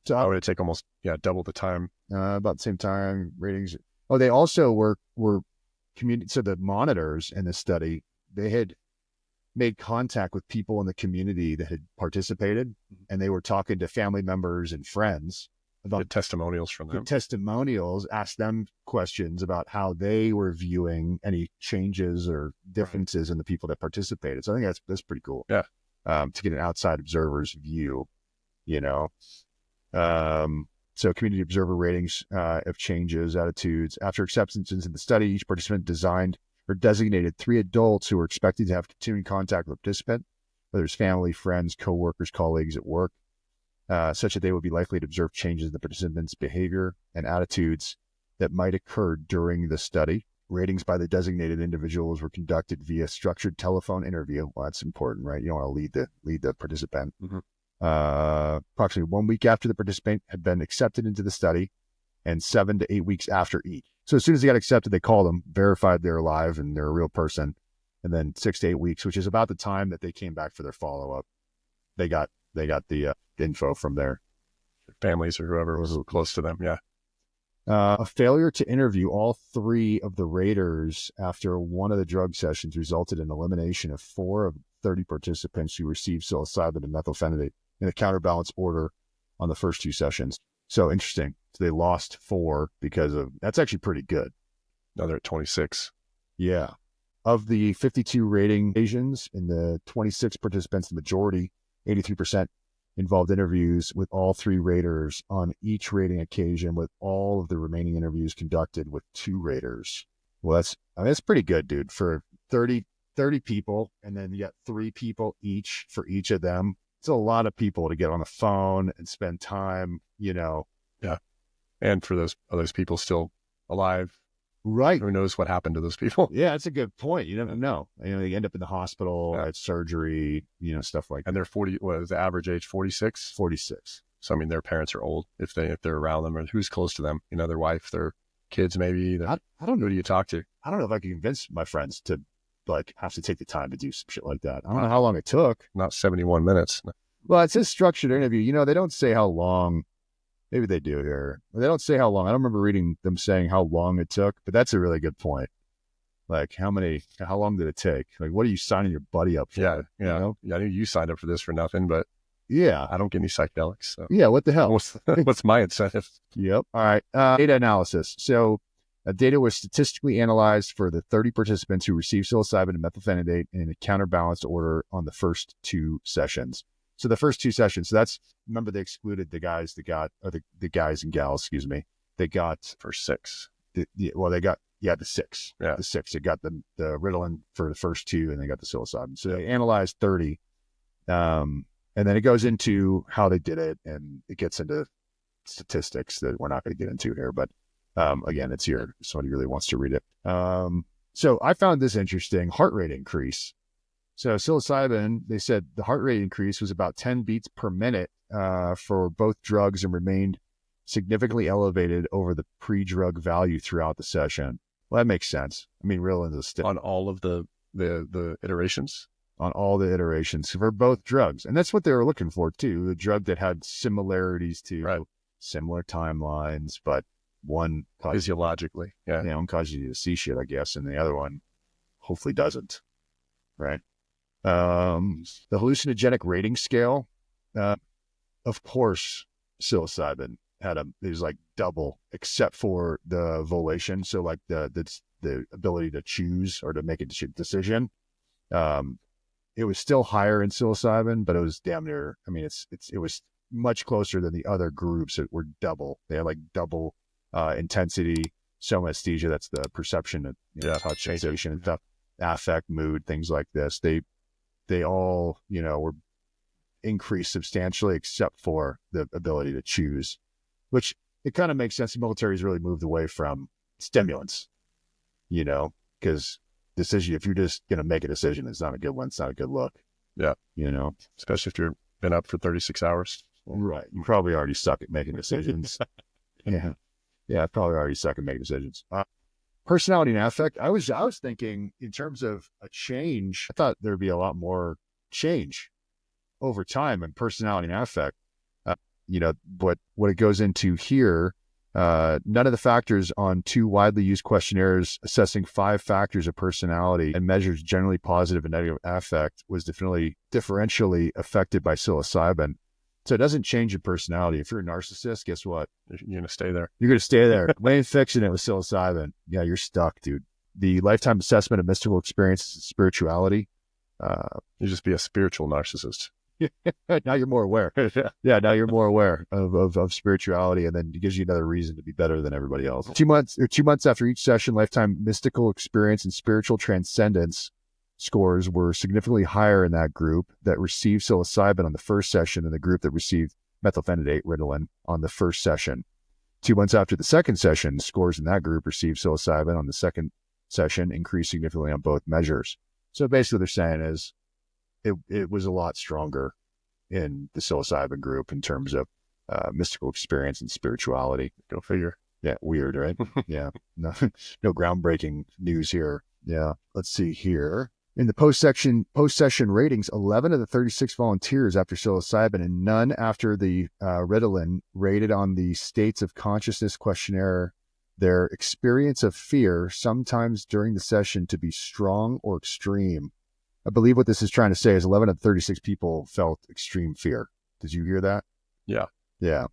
So
how would it take almost double the time?
About the same time. Ratings. Oh, they also were community. So the monitors in this study, they had made contact with people in the community that had participated, and they were talking to family members and friends about
testimonials from them.
Testimonials, asked them questions about how they were viewing any changes or differences in the people that participated. So I think that's pretty cool.
Yeah.
To get an outside observer's view, So community observer ratings of changes, attitudes. After acceptance into the study, each participant designed or designated 3 adults who were expected to have continuing contact with the participant, whether it's family, friends, coworkers, colleagues at work, such that they would be likely to observe changes in the participant's behavior and attitudes that might occur during the study. Ratings by the designated individuals were conducted via structured telephone interview. Well, that's important, right? You don't want to lead the participant.
Mm-hmm.
Approximately 1 week after the participant had been accepted into the study, and 7 to 8 weeks after each. So as soon as they got accepted, they called them, verified they're alive and they're a real person. And then 6 to 8 weeks, which is about the time that they came back for their follow-up, they got the info from their
families or whoever was close to them. Yeah.
A failure to interview all three of the raters after one of the drug sessions resulted in elimination of 4 of 30 participants who received psilocybin and methylphenidate in a counterbalance order on the first 2 sessions. So interesting. So they lost 4 because of, that's actually pretty good.
Now they're at 26.
Yeah. Of the 52 rating occasions in the 26 participants, the majority, 83%, involved interviews with all 3 raters on each rating occasion, with all of the remaining interviews conducted with 2 raters. Well, that's pretty good, dude, for 30 people. And then you got 3 people each for each of them. It's a lot of people to get on the phone and spend time,
Yeah. And for those people still alive.
Right.
Who knows what happened to those people?
Yeah, that's a good point. You never know. They end up in the hospital, had surgery, stuff like that.
And they're 40, what is the average age? 46?
46.
So, I mean, their parents are old if they're around them, or who's close to them, their wife, their kids, maybe.
I don't know.
Who do you talk to?
I don't know if I can convince my friends to have to take the time to do some shit like that. I don't know how long it took.
Not 71 minutes.
Well, it's a structured interview. They don't say how long. Maybe they do here. They don't say how long. I don't remember reading them saying how long it took, but that's a really good point. Like how long did it take? Like, what are you signing your buddy up for?
Yeah. I knew you signed up for this for nothing, but
yeah,
I don't get any psychedelics. So.
Yeah. What the hell?
What's my incentive?
Yep. All right. Data analysis. So data was statistically analyzed for the 30 participants who received psilocybin and methylphenidate in a counterbalanced order on the first 2 sessions. So the first 2 sessions, so remember they excluded the guys that got, or the guys and gals, excuse me, they got
for 6.
They got, the 6.
Yeah.
The 6. They got the Ritalin for the first 2, and they got the psilocybin. So they analyzed 30. And then it goes into how they did it, and it gets into statistics that we're not going to get into here. But again, it's here. If somebody really wants to read it. So I found this interesting. Heart rate increase. So psilocybin, they said the heart rate increase was about 10 beats per minute for both drugs and remained significantly elevated over the pre-drug value throughout the session. Well, that makes sense. I mean, real into the
on all of the iterations.
On all the iterations for both drugs, and that's what they were looking for too. The drug that had similarities to similar timelines, but one
physiologically,
one causes you to see shit, I guess, and the other one hopefully doesn't. Right. The hallucinogenic rating scale, of course, psilocybin it was like double, except for the volation. So like the ability to choose or to make a decision. It was still higher in psilocybin, but it was damn near. I mean, it was much closer than the other groups that were double. They had like double intensity, somaesthesia. That's the perception of touch, sensation, and stuff, affect, mood, things like this. They all were increased substantially, except for the ability to choose, which it kind of makes sense. The military has really moved away from stimulants, because decision, if you're just going to make a decision, it's not a good one. It's not a good look.
Yeah.
Especially
if you've been up for 36 hours.
Right. You probably already suck at making decisions. Yeah. Yeah. Probably already suck at making decisions. Personality and affect. I was thinking in terms of a change, I thought there'd be a lot more change over time in personality and affect. But what it goes into here, none of the factors on 2 widely used questionnaires assessing 5 factors of personality and measures generally positive and negative affect was differentially affected by psilocybin. So it doesn't change your personality. If you're a narcissist, guess what?
You're going to stay there.
You're going to stay there. We ain't fixing it with psilocybin. Yeah, you're stuck, dude. The lifetime assessment of mystical experiences and spirituality.
You just be a spiritual narcissist.
Now you're more aware. Yeah, now you're more aware of spirituality, and then it gives you another reason to be better than everybody else. 2 months after each session, lifetime mystical experience and spiritual transcendence scores were significantly higher in that group that received psilocybin on the first session than the group that received methylphenidate Ritalin on the first session. 2 months after the second session, scores in that group received psilocybin on the second session increased significantly on both measures. So basically what they're saying is it was a lot stronger in the psilocybin group in terms of mystical experience and spirituality. Go figure. Yeah, weird, right? Yeah, no groundbreaking news here. Yeah, let's see here. In the post-session ratings, 11 of the 36 volunteers after psilocybin and none after the Ritalin rated on the states of consciousness questionnaire their experience of fear, sometimes during the session, to be strong or extreme. I believe what this is trying to say is 11 of 36 people felt extreme fear. Did you hear that?
Yeah.
Yeah.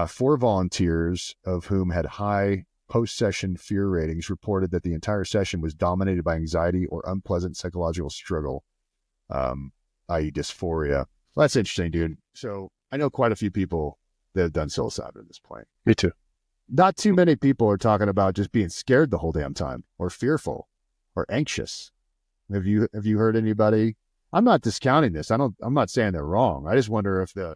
4 volunteers, of whom had high post-session fear ratings, reported that the entire session was dominated by anxiety or unpleasant psychological struggle, i.e. dysphoria. Well, that's interesting, dude. So I know quite a few people that have done psilocybin at this point.
Me too.
Not too many people are talking about just being scared the whole damn time, or fearful, or anxious. Have you heard anybody? I'm not discounting this. I'm not saying they're wrong. I just wonder if the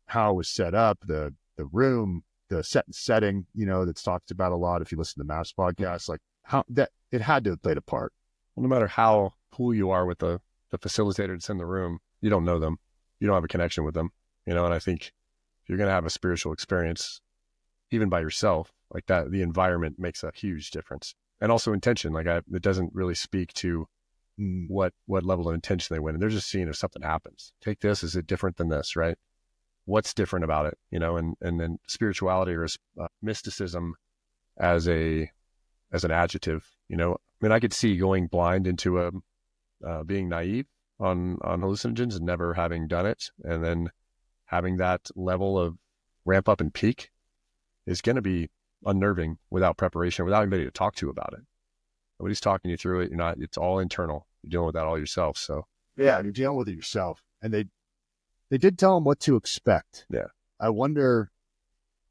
how it was set up, the room, the setting, that's talked about a lot. If you listen to Matt's podcast, like how that it had to have played a part.
Well, no matter how cool you are with the facilitator that's in the room, you don't know them. You don't have a connection with them, and I think if you're going to have a spiritual experience, even by yourself like that, the environment makes a huge difference. And also intention, it doesn't really speak to what level of intention they went in. They're just seeing if something happens. Take this, is it different than this, right? What's different about it, and then spirituality or mysticism as an adjective, I could see going blind into being naive on hallucinogens and never having done it, and then having that level of ramp up and peak is going to be unnerving without preparation, without anybody to talk to about it. Nobody's talking you through it. It's all internal. You're dealing with that all yourself. So
yeah, you're dealing with it yourself. And they did tell them what to expect.
Yeah.
I wonder,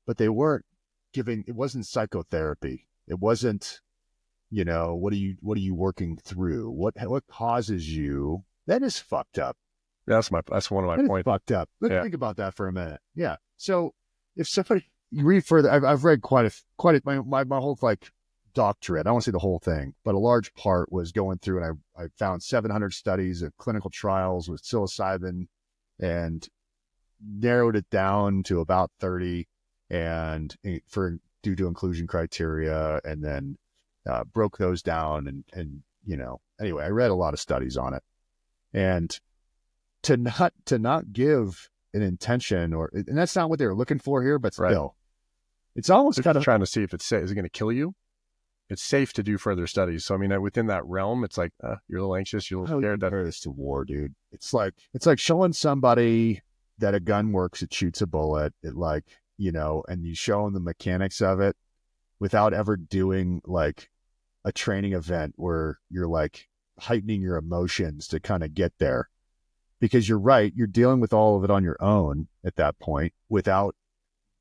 but they weren't it wasn't psychotherapy. It wasn't, what are you working through? What causes you? That is fucked up.
That's one of my points.
Fucked up. Let's think about that for a minute. Yeah. So if somebody, you read further, I've read my whole doctorate. I don't want to say the whole thing, but a large part was going through, and I found 700 studies of clinical trials with psilocybin and narrowed it down to about 30 and due to inclusion criteria, and then broke those down and anyway, I read a lot of studies on it, and to not give an intention, and that's not what they were looking for here, but still, right. It's almost kind of
trying to see if is it going to kill you? It's safe to do further studies. So, within that realm, it's like, you're a little anxious, you're a little scared.
Compare this to war, dude. It's like showing somebody that a gun works, it shoots a bullet, and you show them the mechanics of it without ever doing a training event where you're heightening your emotions to kind of get there. Because you're right, you're dealing with all of it on your own at that point without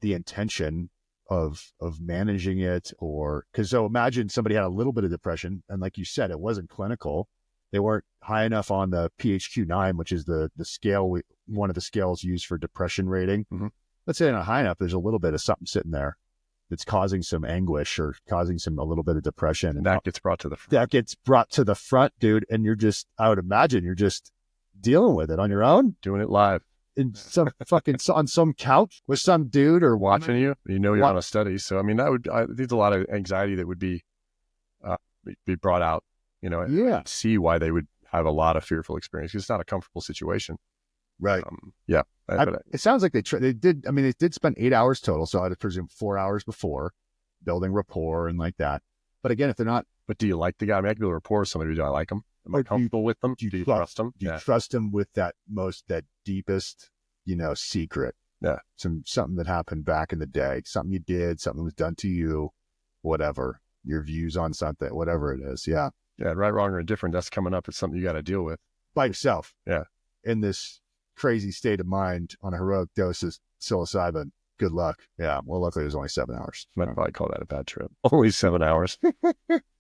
the intention of managing it, so imagine somebody had a little bit of depression, and like you said, it wasn't clinical. They weren't high enough on the PHQ-9, which is the scale, one of the scales used for depression rating.
Mm-hmm.
Let's say they're not high enough, there's a little bit of something sitting there that's causing some anguish or causing a little bit of depression.
And that gets brought to the front.
Dude. And I would imagine you're just dealing with it on your own.
Doing it live.
In some on some couch with some dude or
watching you, you're on a study. So, there's a lot of anxiety that would be brought out,
yeah.
See why they would have a lot of fearful experience. It's not a comfortable situation.
Right.
Yeah.
It sounds like they did spend 8 hours total. So I'd presume 4 hours before building rapport and like that. But again, if they're not,
but do you like the guy? I can build rapport with somebody. Do I like them? Am I comfortable with them? Do you trust them?
Do you trust them with that deepest, secret?
Yeah.
Something that happened back in the day, something you did, something was done to you, whatever, your views on something, whatever it is. Yeah.
Yeah. Right, wrong, or indifferent. That's coming up. It's something you got to deal with
by yourself.
Yeah.
In this crazy state of mind on a heroic dose of psilocybin. Good luck. Yeah. Well, luckily it was only 7 hours.
I'd probably call that a bad trip. Only 7 hours.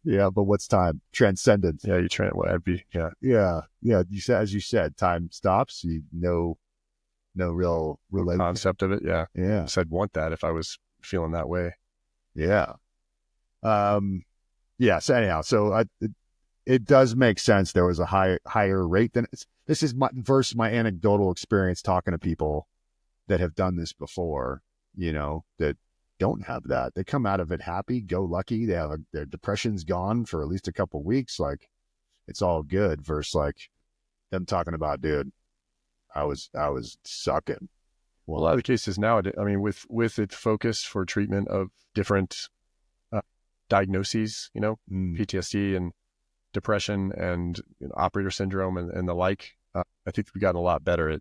Yeah. But what's time? Transcendence.
Yeah. I'd be, yeah.
Yeah. Yeah. As you said, time stops. No real
concept of it. Yeah.
Yeah.
So I'd want that if I was feeling that way.
Yeah. Yeah. So anyhow, it does make sense. There was a higher rate than this is my anecdotal experience talking to people that have done this before, that don't have that. They come out of it happy, go lucky. They have their depression's gone for at least a couple of weeks. it's all good versus like them talking about, dude, I was sucking.
Well, a lot of the cases now, I mean, with its focus for treatment of different diagnoses, PTSD and depression and operator syndrome and the like, I think we've gotten a lot better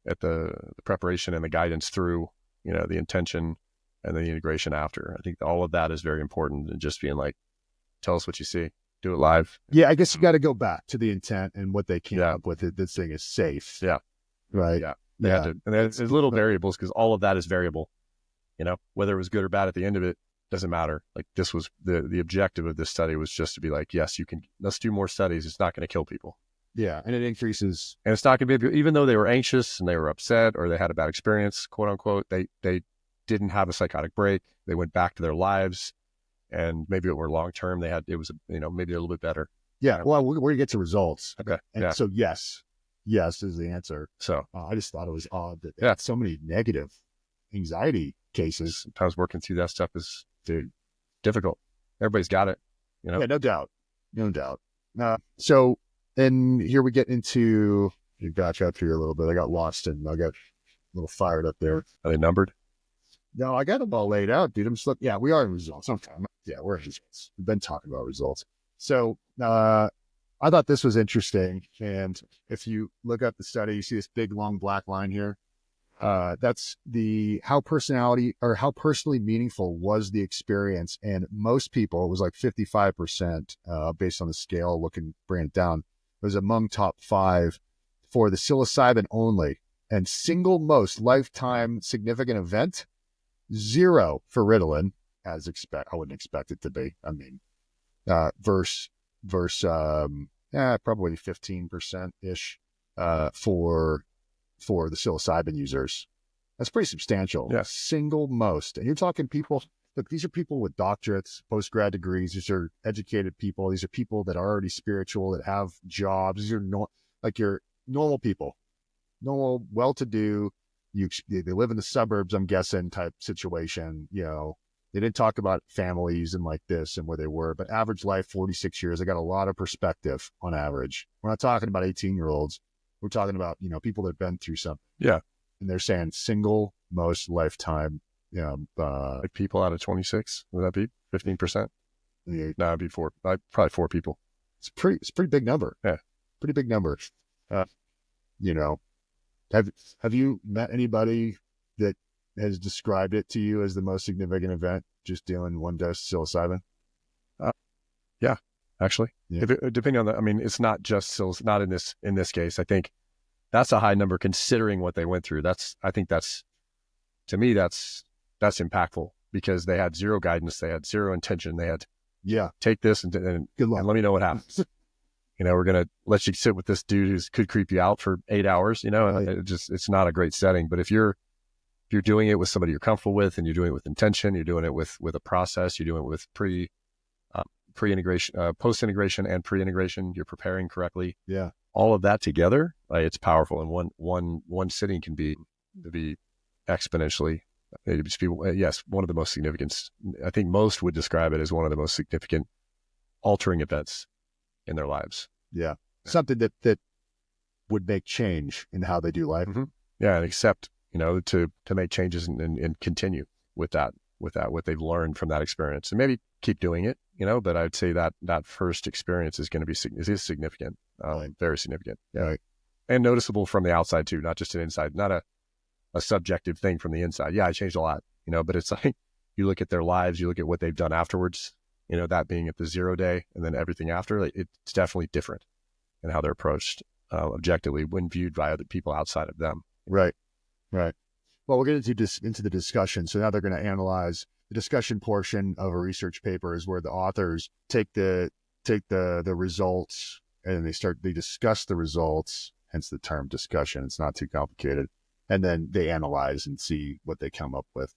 at the preparation and the guidance through, the intention and the integration after. I think all of that is very important, and just being like, tell us what you see, do it live.
Yeah, I guess you got to go back to the intent and what they came up with. This thing is safe.
Yeah.
Right.
Yeah. And there's little variables, because all of that is variable. Whether it was good or bad at the end of it doesn't matter. Like, this was the objective of this study was just to be like, yes, you can, let's do more studies. It's not going to kill people.
Yeah. And it increases.
And it's not going to be, even though they were anxious and they were upset or they had a bad experience, quote unquote, they didn't have a psychotic break. They went back to their lives, and maybe it were long-term. It was, maybe a little bit better.
Yeah. Well, we're going to get to results.
Okay.
And so yes is the answer.
So
I just thought it was odd that they had so many negative anxiety cases.
Sometimes working through that stuff is difficult. Everybody's got it,
Yeah, no doubt. So then here we get into, you back up here a little bit. I got lost and I got a little fired up there.
Are they numbered?
No, I got them all laid out, dude. I'm just looking. Yeah, we are in results. Yeah, we're in results. We've been talking about results. So I thought this was interesting. And if you look at the study, you see this big, long black line here. That's how personally meaningful was the experience. And most people, it was like 55%, based on the scale, bringing it down. It was among top 5 for the psilocybin only, and single most lifetime significant event, 0 for Ritalin, I wouldn't expect it to be. I mean, verse probably 15% ish, for the psilocybin users. That's pretty substantial.
Yeah.
Single most. And you're talking people, look, these are people with doctorates, post-grad degrees. These are educated people. These are people that are already spiritual, that have jobs. These are your normal people, normal, well-to-do. They live in the suburbs, I'm guessing, type situation. They didn't talk about families and like this and where they were, but average life, 46 years. They got a lot of perspective on average. We're not talking about 18-year-olds. We're talking about, people that have been through something.
Yeah.
And they're saying single most lifetime,
like people out of 26, would that be 15%?
No,
it'd be probably 4 people.
It's a pretty big number.
Yeah.
Pretty big number. Have you met anybody that has described it to you as the most significant event, just dealing one dose of psilocybin?
Yeah, actually.
Yeah.
Depending on I mean, it's not just not in this case. I think that's a high number considering what they went through. I think that's impactful, because they had 0 guidance. They had 0 intention. They had, take this and
good luck.
And let me know what happens. We're going to let you sit with this dude who could creep you out for 8 hours, it's not a great setting. But if you're doing it with somebody you're comfortable with, and you're doing it with intention, you're doing it with a process, you're doing it with pre-integration, post-integration and pre-integration, you're preparing correctly.
Yeah.
All of that together, it's powerful. And one sitting can be exponentially, one of the most significant. I think most would describe it as one of the most significant altering events in their lives.
Yeah. Something that would make change in how they do life.
Mm-hmm. Yeah. And accept, to make changes and continue with what they've learned from that experience, and maybe keep doing it, but I'd say that first experience is going to be significant, very significant.
Yeah. Right.
And noticeable from the outside too, not just an inside, not a subjective thing from the inside. Yeah, I changed a lot, but it's like, you look at their lives, you look at what they've done afterwards, that being at the 0 day, and then everything after, it's definitely different in how they're approached objectively when viewed by other people outside of them.
Right. Well, we're going to do into the discussion. So now they're going to analyze the discussion portion of a research paper, is where the authors take the results, and they discuss the results, hence the term discussion. It's not too complicated. And then they analyze and see what they come up with.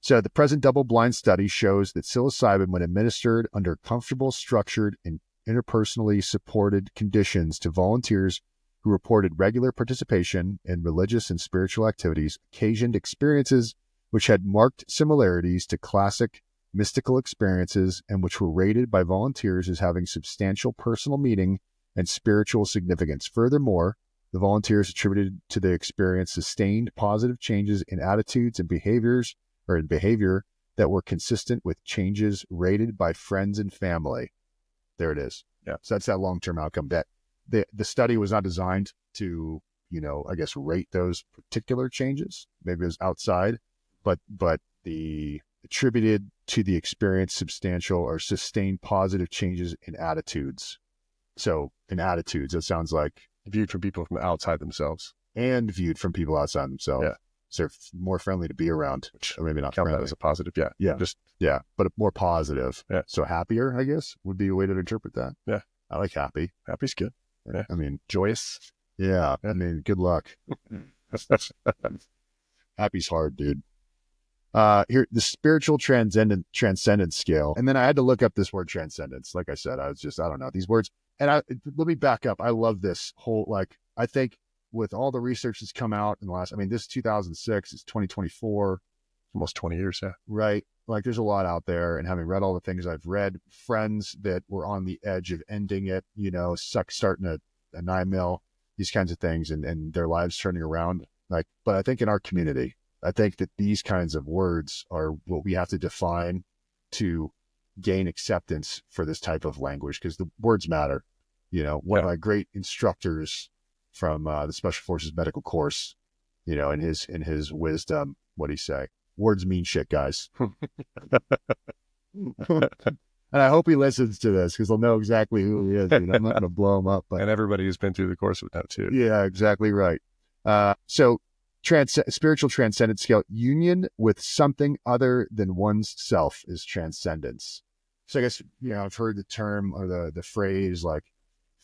So the present double-blind study shows that psilocybin, when administered under comfortable, structured, and interpersonally supported conditions to volunteers who reported regular participation in religious and spiritual activities, occasioned experiences which had marked similarities to classic mystical experiences, and which were rated by volunteers as having substantial personal meaning and spiritual significance. Furthermore, the volunteers attributed to the experience sustained positive changes in attitudes and behaviors, or in behavior, that were consistent with changes rated by friends and family. There it is.
Yeah.
So that's that long-term outcome. That the study was not designed to, I guess, rate those particular changes. Maybe it was outside, but the attributed to the experience substantial or sustained positive changes in attitudes. So in attitudes, it sounds like
viewed from people from outside themselves,
and viewed from people outside themselves.
Yeah.
So they're more friendly to be around, or maybe not
count
friendly.
that as a positive. Yeah.
Yeah. But more positive.
Yeah.
So happier, I guess, would be a way to interpret that.
Yeah.
I like happy.
Happy's good. Yeah.
I mean,
joyous.
Yeah. I mean, good luck. Happy's hard, dude. Here, the spiritual transcendence scale. And then I had to look up this word transcendence. Like I said, I don't know these words. And let me back up. I love this whole, I think with all the research that's come out in the last, this is 2006, it's 2024.
Almost 20 years, yeah.
Right. There's a lot out there, and having read all the things I've read, friends that were on the edge of ending it, starting a 9 mil, these kinds of things, and their lives turning around. But I think in our community, I think that these kinds of words are what we have to define to gain acceptance for this type of language, because the words matter. One of my great instructors from the Special Forces Medical Course, in his wisdom, what'd he say? Words mean shit, guys. And I hope he listens to this, because he'll know exactly who he is. I'm not going to blow him up. But...
And everybody who's been through the course with that too.
Yeah, exactly right. So spiritual transcendence scale, union with something other than one's self is transcendence. So I guess, I've heard the term or the phrase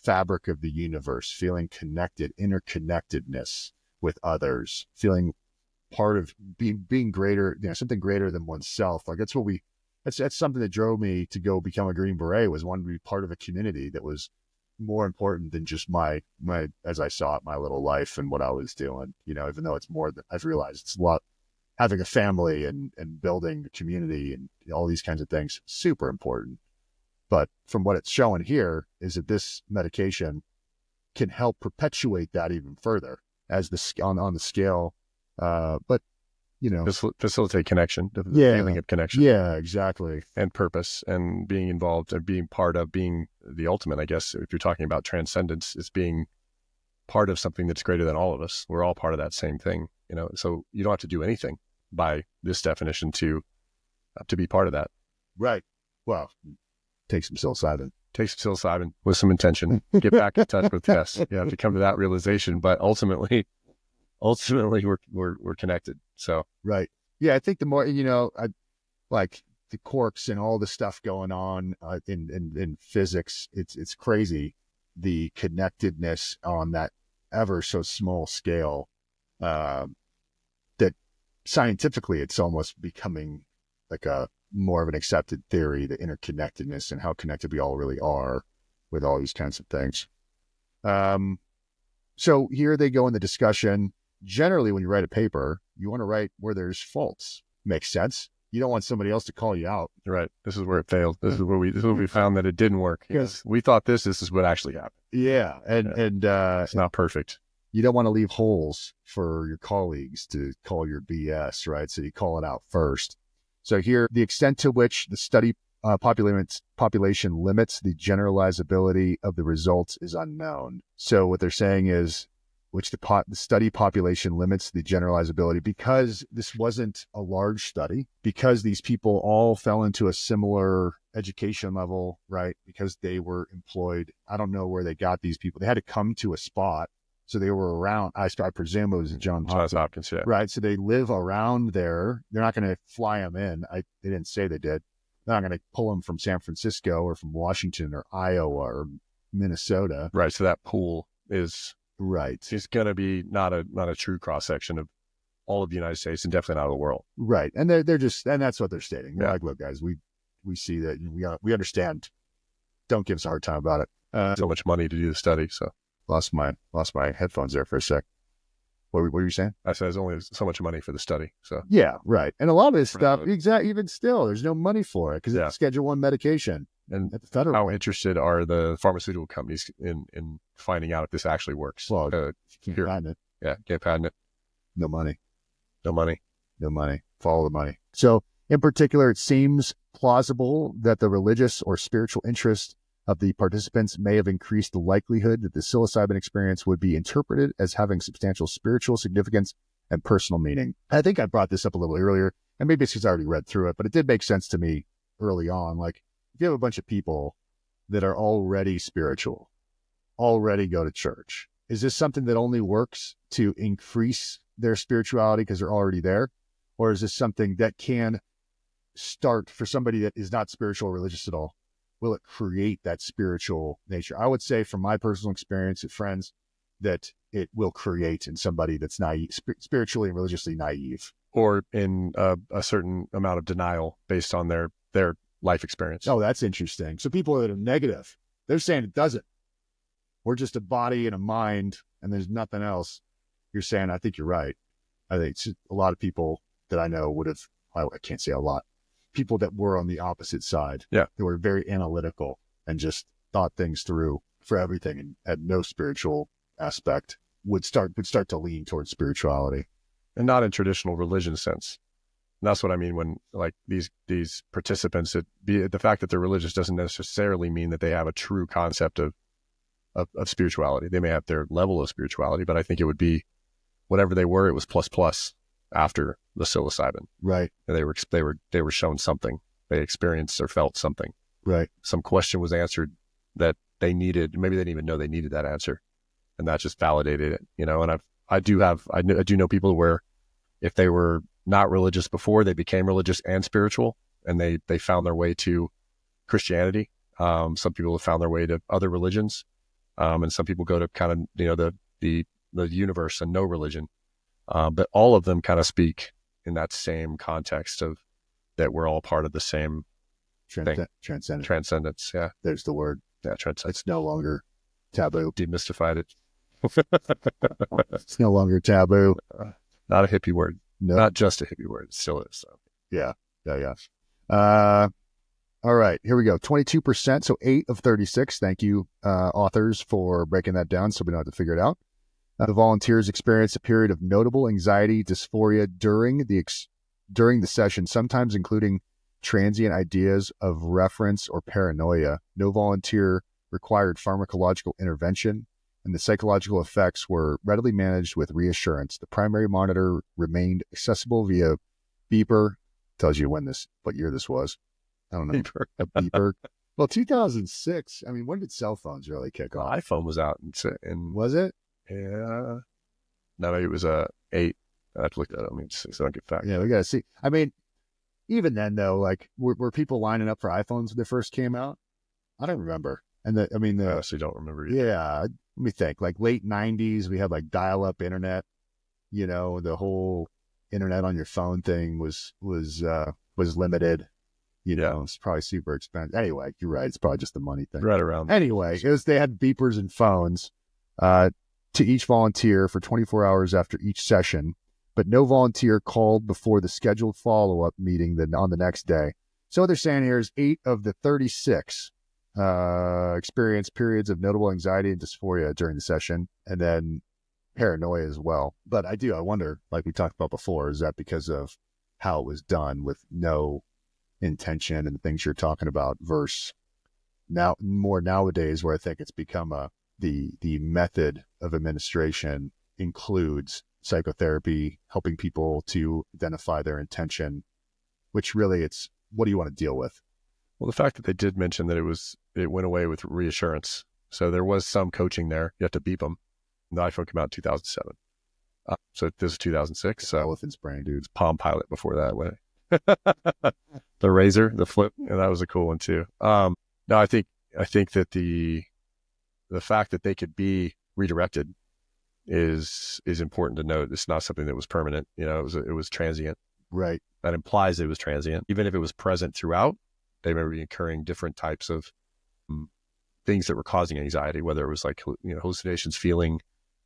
fabric of the universe, feeling connected, interconnectedness with others, feeling part of being greater, something greater than oneself. That's something that drove me to go become a Green Beret, was wanting to be part of a community that was more important than just my, as I saw it, my little life and what I was doing, even though it's more than I've realized it's a lot, having a family and building a community and all these kinds of things, super important. But from what it's showing here is that this medication can help perpetuate that even further as on the scale. But
facilitate connection, the feeling of connection.
Yeah, exactly.
And purpose, and being involved and being part of being the ultimate, I guess, if you're talking about transcendence, it's being part of something that's greater than all of us. We're all part of that same thing, so you don't have to do anything by this definition to be part of that.
Right. Well, take some psilocybin.
Take some psilocybin with some intention. Get back in touch with Tess. You have to come to that realization, but ultimately we're connected. So
right. Yeah, I think the more I like the quarks and all the stuff going on in physics, it's crazy, the connectedness on that ever so small scale, that scientifically it's almost becoming like a more of an accepted theory, the interconnectedness and how connected we all really are with all these kinds of things. So here they go in the discussion. Generally, when you write a paper, you want to write where there's faults. Makes sense. You don't want somebody else to call you out.
Right. This is where it failed. This is where we found that it didn't work. Yes. We thought this is what actually happened.
Yeah. And
it's not perfect.
You don't want to leave holes for your colleagues to call your BS, right? So you call it out first. So here, the extent to which the study population limits the generalizability of the results is unknown. So what they're saying is, which the study population limits the generalizability, because this wasn't a large study, because these people all fell into a similar education level, right? Because they were employed. I don't know where they got these people. They had to come to a spot. So they were around, I presume it was Johns
Hopkins, yeah.
Right. So they live around there. They're not going to fly them in. They didn't say they did. They're not going to pull them from San Francisco or from Washington or Iowa or Minnesota.
Right. So that pool is...
Right.
It's going to be not a true cross section of all of the United States and definitely not of the world.
Right. And they're just, and that's what they're stating.
Yeah.
Like, look, guys, we see that we understand. Don't give us a hard time about it.
So much money to do the study. So
lost my headphones there for a sec. What were you saying?
I said there's only so much money for the study. So
Yeah, right. And a lot of this stuff,
Right.
even still, there's no money for it because
Yeah.
it's Schedule 1 medication
And
at the federal.
how interested are the pharmaceutical companies in finding out if this actually works?
Well, you can't patent it.
Yeah, can't patent it.
No money.
No money.
No money. Follow the money. So, in particular, it seems plausible that the religious or spiritual interest of the participants may have increased the likelihood that the psilocybin experience would be interpreted as having substantial spiritual significance and personal meaning. I think I brought this up a little earlier, and maybe it's because I already read through it, but it did make sense to me early on. Like, if you have a bunch of people that are already spiritual, already go to church, is this something that only works to increase their spirituality because they're already there? Or is this something that can start for somebody that is not spiritual or religious at all? Will it create that spiritual nature? I would say from my personal experience with friends that it will create in somebody that's naive, spiritually and religiously naive.
Or in a certain amount of denial based on their life experience.
Oh, that's interesting. So people that are negative, they're saying it doesn't. We're just a body and a mind and there's nothing else. You're saying, I think you're right. I think a lot of people that I know would have, I can't say a lot, people that were on the opposite side.
Yeah.
They were very analytical and just thought things through for everything and had no spiritual aspect would start to lean towards spirituality.
And not in traditional religion sense. And that's what I mean when like these participants, the fact that they're religious doesn't necessarily mean that they have a true concept of spirituality. They may have their level of spirituality, but I think it would be whatever they were, it was plus after the psilocybin.
Right.
And they were shown something. They experienced or felt something.
Right.
Some question was answered that they needed. Maybe they didn't even know they needed that answer, and that just validated it. And I do know people where if they were not religious before, they became religious and spiritual, and they found their way to Christianity. Some people have found their way to other religions, and some people go to kind of the universe and no religion. But all of them kind of speak in that same context of that we're all part of the same thing. Transcendence. Yeah.
There's the word.
Yeah. Transcendence.
It's no longer taboo.
Demystified it.
It's no longer taboo.
Not a hippie word.
No.
Not just a hippie word. It still is. So.
Yeah. All right, here we go. 22%. So 8 of 36. Thank you, authors, for breaking that down so we don't have to figure it out. The volunteers experienced a period of notable anxiety, dysphoria during the session, sometimes including transient ideas of reference or paranoia. No volunteer required pharmacological intervention, and the psychological effects were readily managed with reassurance. The primary monitor remained accessible via beeper. Tells you what year this was. I don't know.
Beeper.
A beeper. Well, 2006. I mean, when did cell phones really kick off?
iPhone was out and
Was it?
Yeah. No, it was 8. I have to look that up. I mean, so I don't get back.
Yeah, we got to see. I mean, even then, though, like, were people lining up for iPhones when they first came out? I don't remember. And
I honestly don't remember either.
Yeah, let me think. Like late 90s, we had like dial-up internet. The whole internet on your phone thing was limited. It's probably super expensive. Anyway, you're right. It's probably just the money thing.
Right around.
Anyway, they had beepers and phones to each volunteer for 24 hours after each session, but no volunteer called before the scheduled follow-up meeting on the next day. So what they're saying here is 8 of the 36 experienced periods of notable anxiety and dysphoria during the session, and then paranoia as well. But I wonder, like we talked about before, is that because of how it was done with no intention and the things you're talking about versus now more nowadays where I think it's become the method of administration includes psychotherapy, helping people to identify their intention, which really it's what do you want to deal with?
Well, the fact that they did mention that it went away with reassurance. So there was some coaching there. You have to beep them. The iPhone came out in 2007. So this is 2006. So
Elephant's brain, dude.
It's Palm Pilot before that way. The Razor, the Flip, and that was a cool one too. No, I think that the fact that they could be redirected is important to note. It's not something that was permanent. It was transient.
Right.
That implies it was transient. Even if it was present throughout, they may be incurring different types of things that were causing anxiety, whether it was like hallucinations, feeling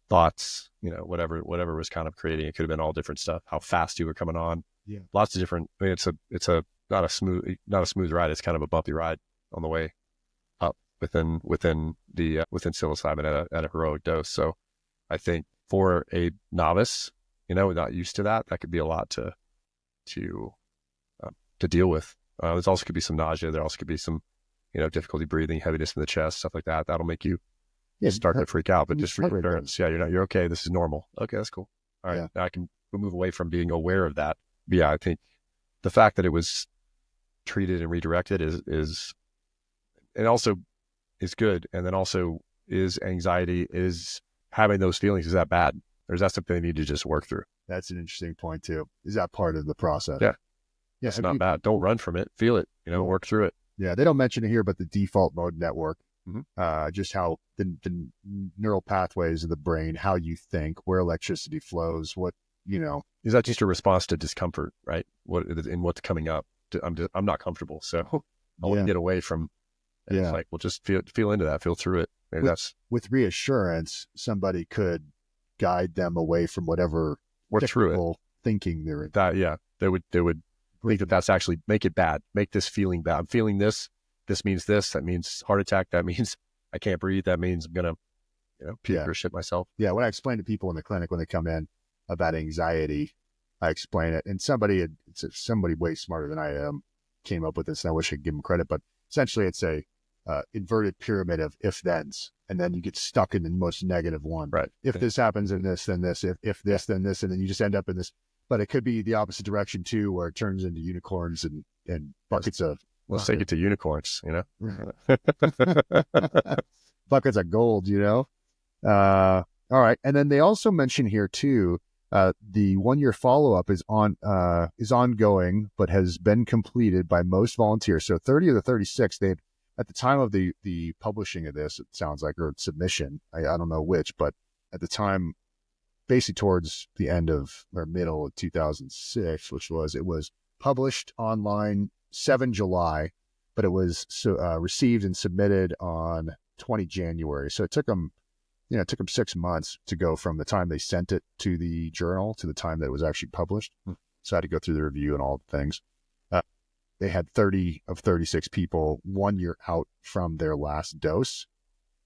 thoughts, whatever was kind of creating. It could have been all different stuff. How fast you were coming on.
Yeah.
Lots of different. I mean, it's a not a smooth ride. It's kind of a bumpy ride on the way up within psilocybin at a heroic dose. So I think for a novice, not used to that, that could be a lot to deal with. There's also could be some nausea. There also could be some, difficulty breathing, heaviness in the chest, stuff like that. That'll make you start to freak out. But just reassurance, you're okay. This is normal. Okay, that's cool. All right, now we'll move away from being aware of that. But yeah, I think the fact that it was treated and redirected is and also is good. And then also is anxiety, is having those feelings, is that bad? Or is that something they need to just work through?
That's an interesting point too. Is that part of the process?
Yeah. It's not bad. Don't run from it. Feel it, work through it.
Yeah. They don't mention it here, but the default mode network, just how the neural pathways of the brain, how you think, where electricity flows, what,
Is that just a response to discomfort, right? What's coming up? I'm not comfortable. So I want to get away from, and it's like, well, just feel into that, feel through it. Maybe
with reassurance, somebody could guide them away from whatever
through it
thinking they're in.
They would think that's actually make it bad, make this feeling bad. I'm feeling this. This means this. That means heart attack. That means I can't breathe. That means I'm gonna, puke or shit myself.
Yeah. When I explain to people in the clinic when they come in about anxiety, I explain it, and somebody way smarter than I am came up with this, and I wish I could give them credit, but essentially it's a inverted pyramid of if-thens, and then you get stuck in the most negative one.
Right.
If this happens, and this, then this. If this, then this, and then you just end up in this. But it could be the opposite direction too, where it turns into unicorns and buckets of.
Let's take it to unicorns.
Buckets of gold. All right, and then they also mention here too. The 1-year follow-up is ongoing, but has been completed by most volunteers. So 30 of the 36, they've, at the time of the publishing of this, it sounds like, or submission, I don't know which, but at the time, basically towards the end of or middle of 2006, it was published online 7 July, but it was received and submitted on 20 January. So it took them 6 months to go from the time they sent it to the journal to the time that it was actually published. So I had to go through the review and all the things. They had 30 of 36 people 1 year out from their last dose.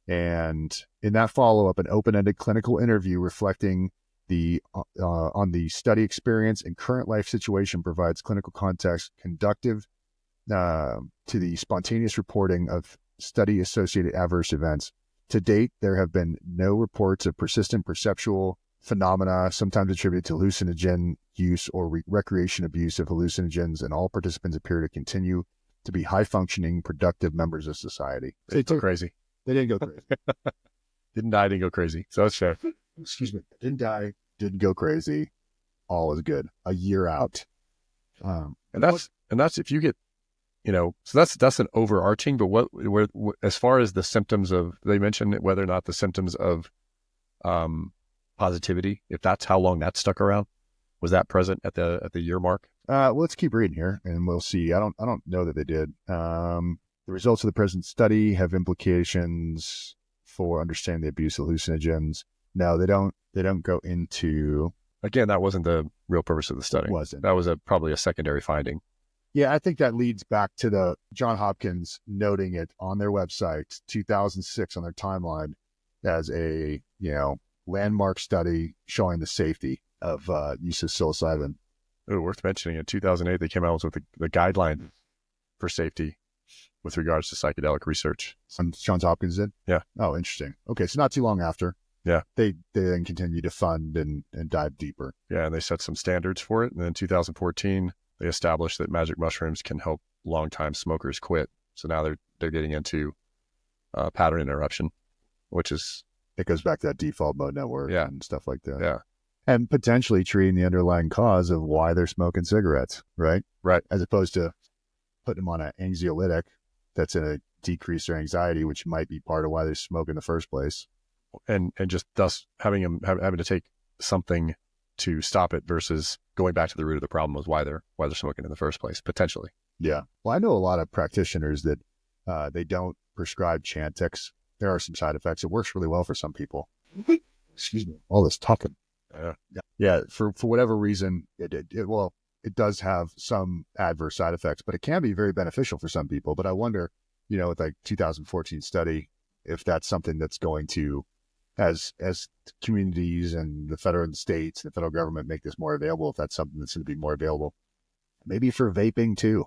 And in that follow-up, an open-ended clinical interview reflecting on the study experience and current life situation provides clinical context conducive to the spontaneous reporting of study-associated adverse events. To date, there have been no reports of persistent perceptual phenomena, sometimes attributed to hallucinogen use or recreation abuse of hallucinogens, and all participants appear to continue to be high-functioning, productive members of society.
They didn't go crazy.
They didn't go crazy.
Didn't die, didn't go crazy. So it's fair.
Excuse me. Didn't die, didn't go crazy. All is good. A year out.
And that's if you get, so that's an overarching, but what as far as the symptoms of, they mentioned whether or not the symptoms of positivity, if that's how long that stuck around, was that present at the year mark?
Well, let's keep reading here and we'll see. I don't know that they did. The results of the present study have implications for understanding the abuse of hallucinogens. No, they don't go into.
Again, that wasn't the real purpose of the study.
It wasn't.
That was probably a secondary finding.
Yeah, I think that leads back to the John Hopkins noting it on their website, 2006 on their timeline, as a landmark study showing the safety of use of psilocybin.
Worth mentioning, in 2008 they came out with the guideline for safety with regards to psychedelic research.
Johns Hopkins did?
Yeah.
Oh, interesting. Okay, so not too long after.
Yeah.
They then continued to fund and dive deeper.
Yeah, and they set some standards for it. And then in 2014, they established that magic mushrooms can help longtime smokers quit. So now they're getting into pattern interruption, which is...
It goes back to that default mode network and stuff like that.
Yeah.
And potentially treating the underlying cause of why they're smoking cigarettes, right?
Right.
As opposed to putting them on an anxiolytic that's going to decrease their anxiety, which might be part of why they smoke in the first place.
And just thus having to take something to stop it versus going back to the root of the problem was why they're smoking in the first place, potentially.
Yeah. Well, I know a lot of practitioners that they don't prescribe Chantix. There are some side effects. It works really well for some people. excuse me, all this talking.
Yeah.
Yeah. For whatever reason, it does have some adverse side effects, but it can be very beneficial for some people. But I wonder, with like 2014 study, if that's something that's going to, as communities and the federal and states, the federal government make this more available, if that's something that's going to be more available, maybe for vaping too.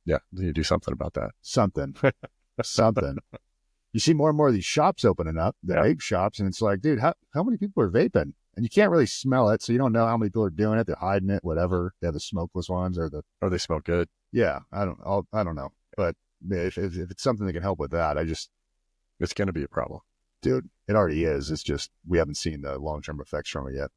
Yeah. You do something about that.
Something. You see more and more of these shops opening up, the vape shops, and it's like, dude, how many people are vaping? And you can't really smell it, so you don't know how many people are doing it. They're hiding it, whatever. They have the smokeless ones or
they smell good.
Yeah, I don't know. But if it's something that can help with that,
it's going to be a problem.
Dude, it already is. It's just we haven't seen the long-term effects from it yet.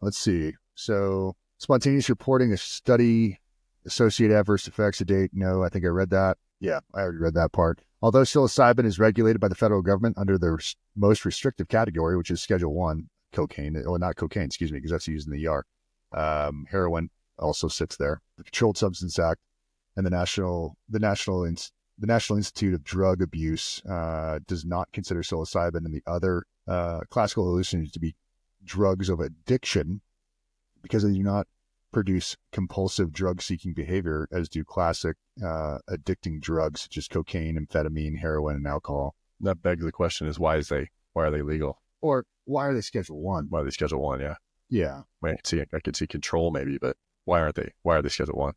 Let's see. So spontaneous reporting a study associated adverse effects to date. No, I think I read that. Yeah, I already read that part. Although psilocybin is regulated by the federal government under the most restrictive category, which is Schedule 1, cocaine, or not cocaine, excuse me, because that's used in the ER. Heroin also sits there. The Controlled Substance Act and the National Institute of Drug Abuse does not consider psilocybin and the other classical hallucinogens to be drugs of addiction because they do not produce compulsive drug-seeking behavior as do classic addicting drugs such as cocaine, amphetamine, heroin, and alcohol.
That begs the question: is why are they legal?
Or why are they Schedule 1?
Why are they Schedule 1? Yeah.
Yeah.
I could see control maybe, but why aren't they? Why are they Schedule 1?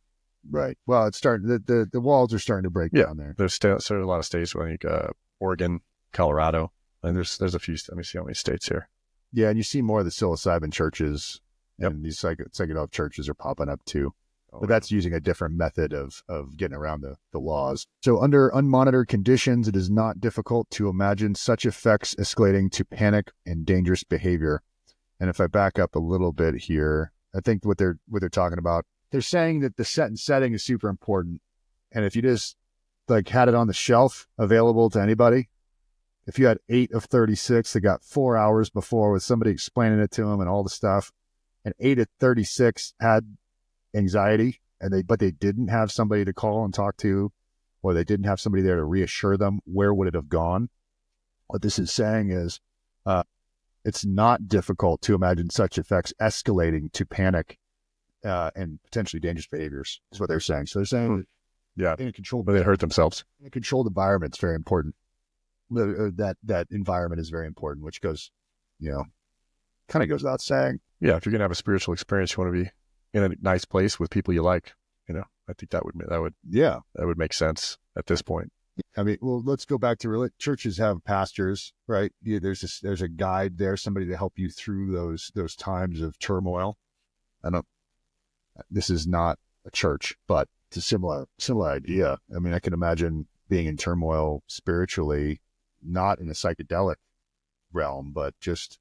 Right. Well, it's starting. The walls are starting to break down there.
There's a lot of states. I think Oregon, Colorado, and there's a few. Let me see how many states here.
Yeah, and you see more of the psilocybin churches, and these psychedelic churches are popping up too. But that's using a different method of getting around the laws. So under unmonitored conditions, it is not difficult to imagine such effects escalating to panic and dangerous behavior. And if I back up a little bit here, I think what they're talking about, they're saying that the set and setting is super important. And if you just like had it on the shelf available to anybody, if you had 8 of 36 that got 4 hours before with somebody explaining it to them and all the stuff, and 8 of 36 had anxiety but they didn't have somebody to call and talk to, or they didn't have somebody there to reassure them, where would it have gone? What this is saying is it's not difficult to imagine such effects escalating to and potentially dangerous behaviors is what they're saying. So they're saying in a controlled,
but they hurt themselves.
In a controlled environment, it's very important. That environment is very important, which goes, kind of goes without saying.
Yeah, if you're gonna have a spiritual experience, you want to be in a nice place with people you like. I think that would make sense at this point.
I mean, well, let's go back to churches have pastors, right? Yeah, there's a guide there, somebody to help you through those times of turmoil. This is not a church, but it's a similar idea. I mean, I can imagine being in turmoil spiritually, not in a psychedelic realm, but just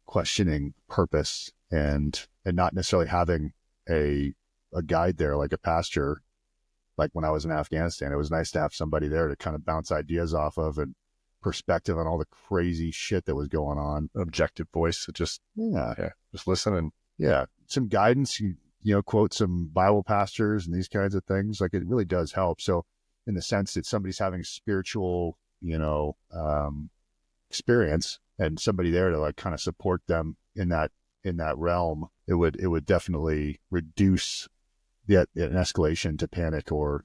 questioning purpose and not necessarily having a guide there, like a pastor. Like when I was in Afghanistan, it was nice to have somebody there to kind of bounce ideas off of and perspective on all the crazy shit that was going on.
Objective voice, just listen and
some guidance. You quote some Bible pastors and these kinds of things. Like it really does help. So in the sense that somebody's having spiritual, experience and somebody there to like kind of support them in that realm, it would definitely reduce an escalation to panic or,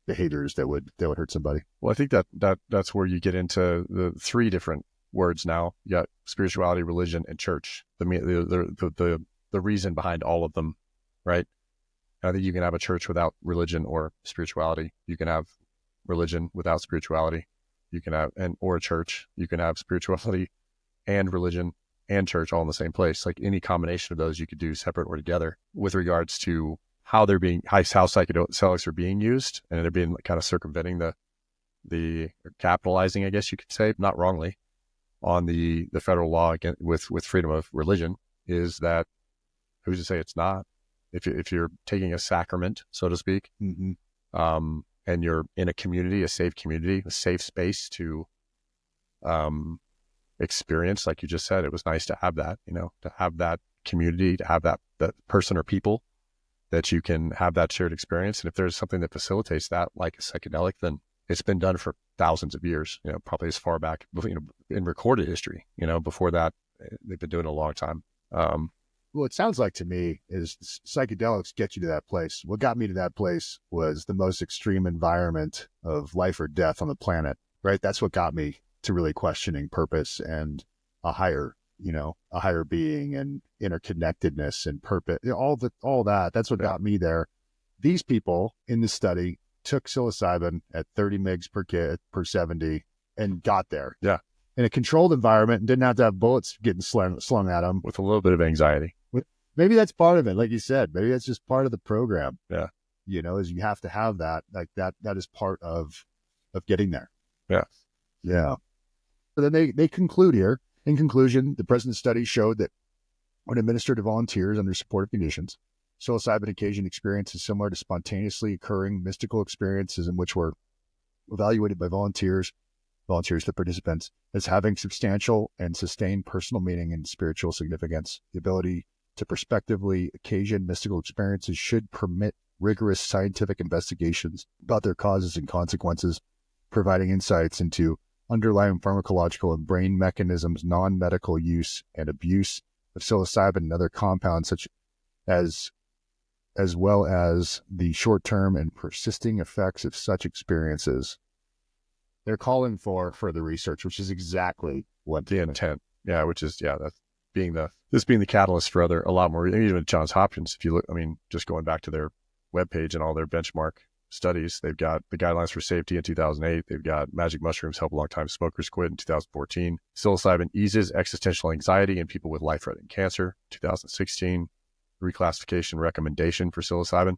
behaviors that would hurt somebody.
Well, I think that's where you get into the 3 different words now. You got spirituality, religion, and church. The reason behind all of them, right? I think you can have a church without religion or spirituality. You can have religion without spirituality. You can have or a church. You can have spirituality and religion and church all in the same place. Like any combination of those you could do separate or together with regards to how psychedelics are being used, and they're being kind of circumventing the capitalizing, I guess you could say, not wrongly, on the federal law again with freedom of religion. Is that who's to say it's not? If you're taking a sacrament, so to speak,
mm-hmm.
And you're in a community, a safe space to experience, like you just said, it was nice to have that, to have that community, to have that person or people that you can have that shared experience. And if there's something that facilitates that, like a psychedelic, then it's been done for thousands of years, probably as far back, in recorded history, before that, they've been doing it a long time.
Well, it sounds like to me is psychedelics get you to that place. What got me to that place was the most extreme environment of life or death on the planet, right? That's what got me to really questioning purpose and a higher being and interconnectedness and purpose, all that. That's what got me there. These people in the study took psilocybin at 30 mgs per 70 and got there.
Yeah.
In a controlled environment and didn't have to have bullets getting slung at them.
With a little bit of anxiety.
Maybe that's part of it. Like you said, maybe that's just part of the program.
Yeah.
Is you have to have that, like that is part of getting there.
Yeah.
Yeah. So then they conclude here. In conclusion, the present study showed that when administered to volunteers under supportive conditions, psilocybin occasioned experiences similar to spontaneously occurring mystical experiences in which were evaluated by volunteers, the participants, as having substantial and sustained personal meaning and spiritual significance. The ability to prospectively occasion mystical experiences should permit rigorous scientific investigations about their causes and consequences, providing insights into underlying pharmacological and brain mechanisms, non-medical use and abuse of psilocybin and other compounds, such as well as the short-term and persisting effects of such experiences. They're calling for further research, which is exactly what
the intent. Yeah, which is, that's being the catalyst for a lot more, even at Johns Hopkins. If you look, just going back to their webpage and all their benchmark studies, they've got the guidelines for safety in 2008. They've got magic mushrooms help long-time smokers quit in 2014. Psilocybin eases existential anxiety in people with life-threatening cancer, 2016. Reclassification recommendation for psilocybin,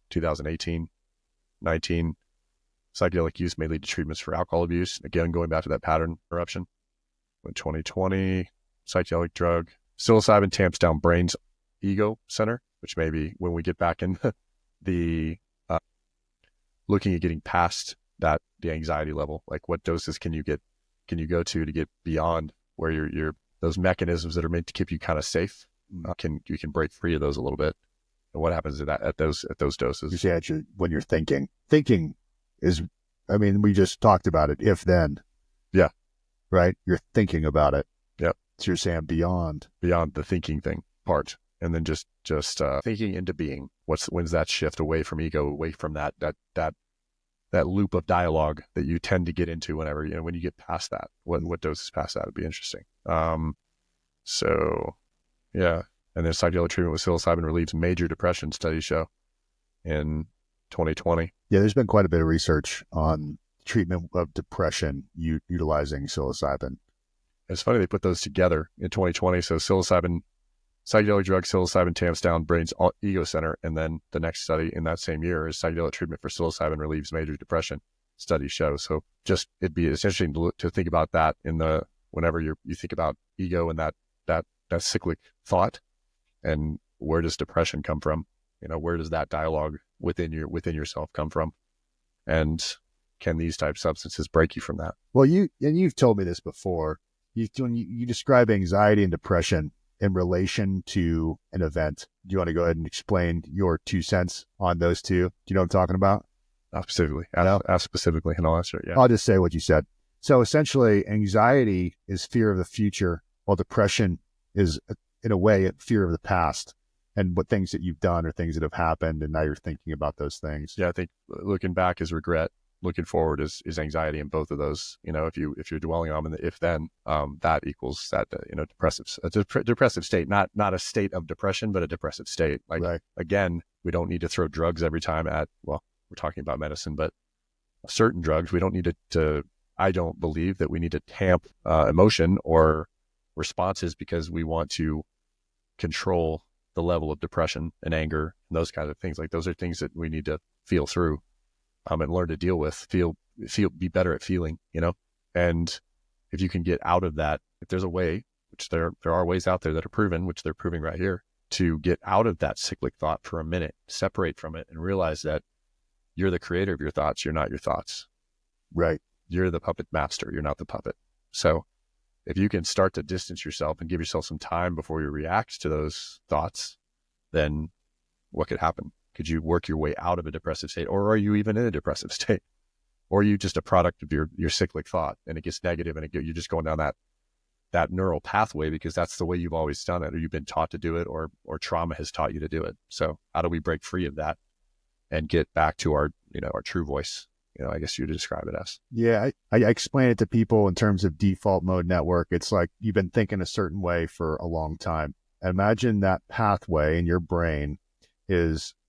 2018. 19. Psychedelic use may lead to treatments for alcohol abuse. Again, going back to that pattern interruption. In 2020, psychedelic drug. Psilocybin tamps down brain's ego center, which maybe when we get back in the looking at getting past the anxiety level, like what doses can you go to get beyond where you're those mechanisms that are meant to keep you kind of safe, you can break free of those a little bit. And what happens to that at those doses?
You say when you're thinking is, we just talked about it. If then,
yeah,
right. You're thinking about it.
Yep.
So you're saying beyond
the thinking thing part, and then just thinking into being. When's that shift away from ego, away from that loop of dialogue that you tend to get into whenever, when you get past that, what doses past that would be interesting. So yeah. And then psychedelic treatment with psilocybin relieves major depression, studies show in 2020.
Yeah. There's been quite a bit of research on treatment of depression utilizing psilocybin.
It's funny they put those together in 2020. So psychedelic drug psilocybin tamps down brain's ego center, and then the next study in that same year is psychedelic treatment for psilocybin relieves major depression, studies show. So it'd be interesting to think about that whenever you think about ego and that cyclic thought, and where does depression come from? Where does that dialogue within yourself come from? And can these type substances break you from that?
Well, you've told me this before. You describe anxiety and depression in relation to an event. Do you want to go ahead and explain your 2 cents on those two? Do you know what I'm talking about?
Specifically. Ask specifically, and I'll answer it. Yeah.
I'll just say what you said. So essentially, anxiety is fear of the future, while depression is, in a way, fear of the past and what things that you've done or things that have happened, and now you're thinking about those things.
Yeah, I think looking back is regret. Looking forward is anxiety in both of those. If you're dwelling on the if then, that equals that depressive state, not a state of depression, but a depressive state. Like, right. Again, we don't need to throw drugs every time we're talking about medicine, but certain drugs we don't need to. I don't believe that we need to tamp emotion or responses because we want to control the level of depression and anger and those kinds of things. Like, those are things that we need to feel through. And learn to deal with, be better at feeling, and if you can get out of that, if there's a way, which there are ways out there that are proven, which they're proving right here, to get out of that cyclic thought for a minute, separate from it and realize that you're the creator of your thoughts. You're not your thoughts.
Right.
You're the puppet master. You're not the puppet. So if you can start to distance yourself and give yourself some time before you react to those thoughts, then what could happen? Could you work your way out of a depressive state, or are you even in a depressive state? or are you just a product of your cyclic thought, and it gets negative, and you're just going down that neural pathway because that's the way you've always done it, or you've been taught to do it, or trauma has taught you to do it. So how do we break free of that and get back to our true voice? I guess you'd describe it as.
Yeah, I explain it to people in terms of default mode network. It's like you've been thinking a certain way for a long time. Imagine that pathway in your brain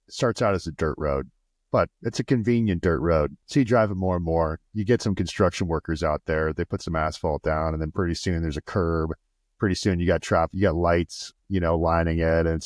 starts out as a dirt road, but it's a convenient dirt road. So you drive it more and more. You get some construction workers out there. They put some asphalt down, and then pretty soon there's a curb. Pretty soon you got traffic, you got lights, lining it. And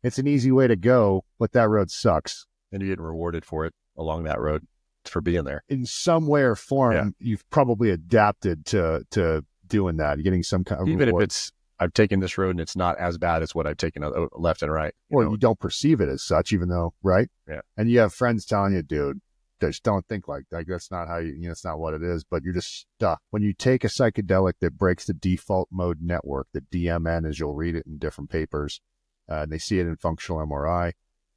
it's an easy way to go, but that road sucks.
And you're getting rewarded for it along that road for being there.
In some way or form, You've probably adapted to doing that. You're getting some kind of
even
reward.
If it's, I've taken this road and it's not as bad as what I've taken left and right.
You don't perceive it as such, even though, right?
Yeah.
And you have friends telling you, dude, just don't think like that. That's not how it's not what it is, but you're just stuck. When you take a psychedelic that breaks the default mode network, the DMN, as you'll read it in different papers, and they see it in functional MRI,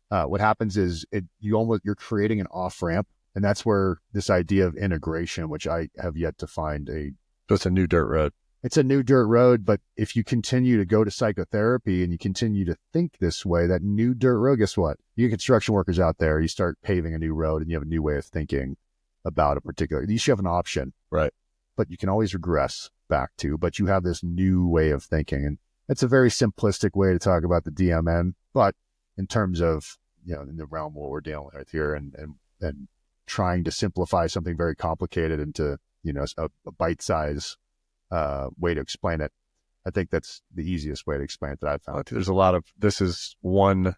what happens is you're creating an off-ramp, and that's where this idea of integration, which I have yet to find
So it's a new dirt road.
It's a new dirt road, but if you continue to go to psychotherapy and you continue to think this way, that new dirt road, guess what? You get construction workers out there, you start paving a new road and you have a new way of thinking about a particular, you should have an option.
Right.
But you can always regress back to, but you have this new way of thinking. And it's a very simplistic way to talk about the DMN, but in terms of, in the realm of what we're dealing with here and trying to simplify something very complicated into, a bite-size way to explain it. I think that's the easiest way to explain it that I've found.
There's this is one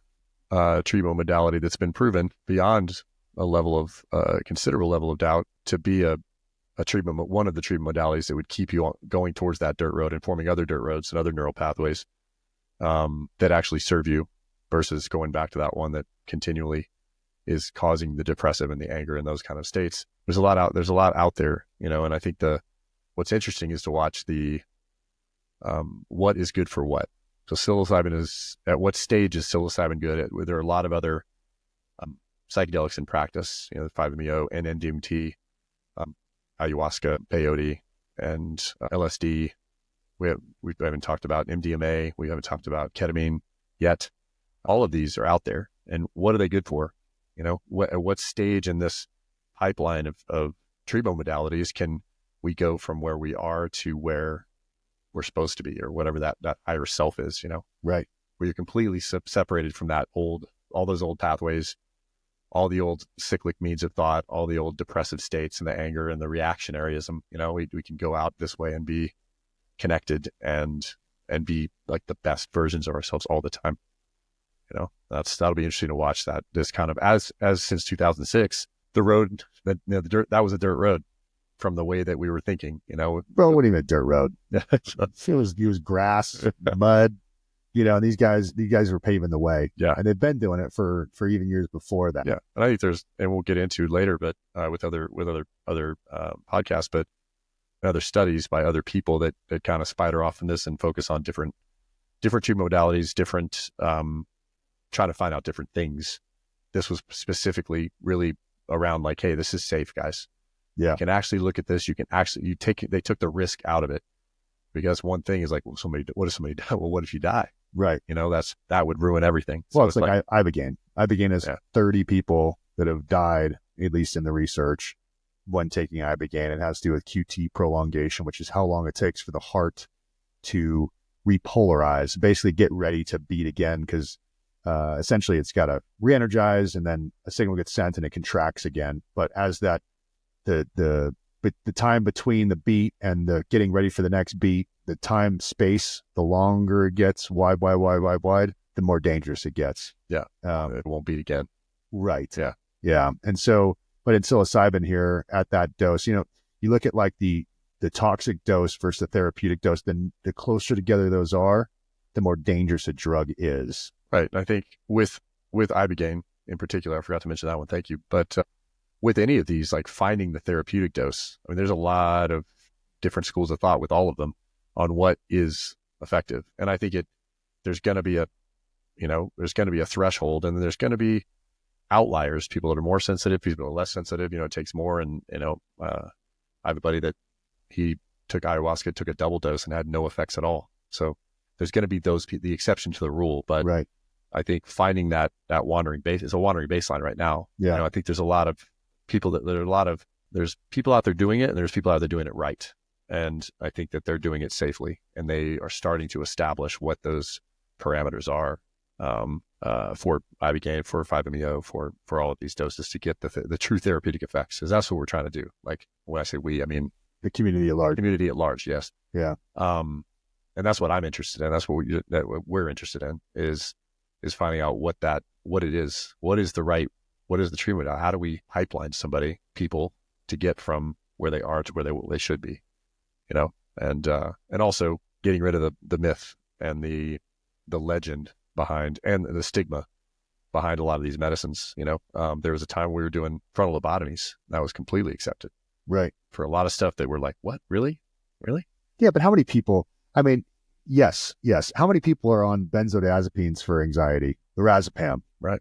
treatment modality that's been proven beyond a level of considerable level of doubt to be one of the treatment modalities that would keep you going towards that dirt road and forming other dirt roads and other neural pathways that actually serve you, versus going back to that one that continually is causing the depressive and the anger and those kind of states. There's a lot out there, and I think what's interesting is to watch what is good for what. So psilocybin at what stage is psilocybin good at? There are a lot of other psychedelics in practice, 5-MeO and NDMT, ayahuasca, peyote, and LSD. We haven't talked about MDMA. We haven't talked about ketamine yet. All of these are out there. And what are they good for? At what stage in this pipeline of treatment modalities can we go from where we are to where we're supposed to be, or whatever that higher self is,
Right.
Where you're completely separated from all those old pathways, all the old cyclic means of thought, all the old depressive states and the anger and the reactionaryism. We can go out this way and be connected and be like the best versions of ourselves all the time. That'll be interesting to watch that. This kind of as since 2006, the road that the dirt, that was a dirt road from the way that we were thinking.
Bro, what do you mean a dirt road? It was grass, mud. And these guys were paving the way.
Yeah,
and they've been doing it for even years before that.
Yeah, and I think and we'll get into later, but with other podcasts, but other studies by other people that kind of spider off in this and focus on different treatment modalities, trying to find out different things. This was specifically really around like, hey, this is safe, guys.
Yeah.
You can actually look at this. You can actually, they took the risk out of it, because one thing is like, well, what if somebody die? Well, what if you die?
Right.
That would ruin everything.
Well, it's like Ibogaine. Ibogaine has 30 people that have died, at least in the research, when taking Ibogaine. It has to do with QT prolongation, which is how long it takes for the heart to repolarize, basically get ready to beat again, because essentially it's got to re-energize, and then a signal gets sent and it contracts again. But as that the time between the beat and the getting ready for the next beat, the time space, the longer it gets, wide, the more dangerous it gets.
Yeah. It won't beat again.
Right.
Yeah.
Yeah. And so, but in psilocybin here at that dose, you look at like the toxic dose versus the therapeutic dose, then the closer together those are, the more dangerous a drug is.
Right. I think with Ibogaine in particular, I forgot to mention that one. Thank you. But with any of these, like finding the therapeutic dose, I mean, there's a lot of different schools of thought with all of them on what is effective. And I think there's going to be a threshold, and there's going to be outliers, people that are more sensitive, people that are less sensitive. It takes more. And I have a buddy that he took ayahuasca, took a double dose, and had no effects at all. So there's going to be the exception to the rule, but
Right.
I think finding that wandering base is a wandering baseline right now.
Yeah.
I think there's a lot of people there's people out there doing it, and there's people out there doing it right. And I think that they're doing it safely, and they are starting to establish what those parameters are for ibogaine, for 5-MeO, for all of these doses to get the true therapeutic effects. Because that's what we're trying to do. Like when I say we, I mean
The community at large.
Community at large, yes.
Yeah.
And that's what I'm interested in. That's what we're interested in is finding out what it is. What is the treatment? How do we pipeline people to get from where they are to where they should be, and also getting rid of the myth and the legend behind and the stigma behind a lot of these medicines. There was a time we were doing frontal lobotomies that was completely accepted.
Right.
For a lot of stuff that we're like, what? Really?
Yeah, but how many people, I mean, yes. How many people are on benzodiazepines for anxiety? Lorazepam.
Right.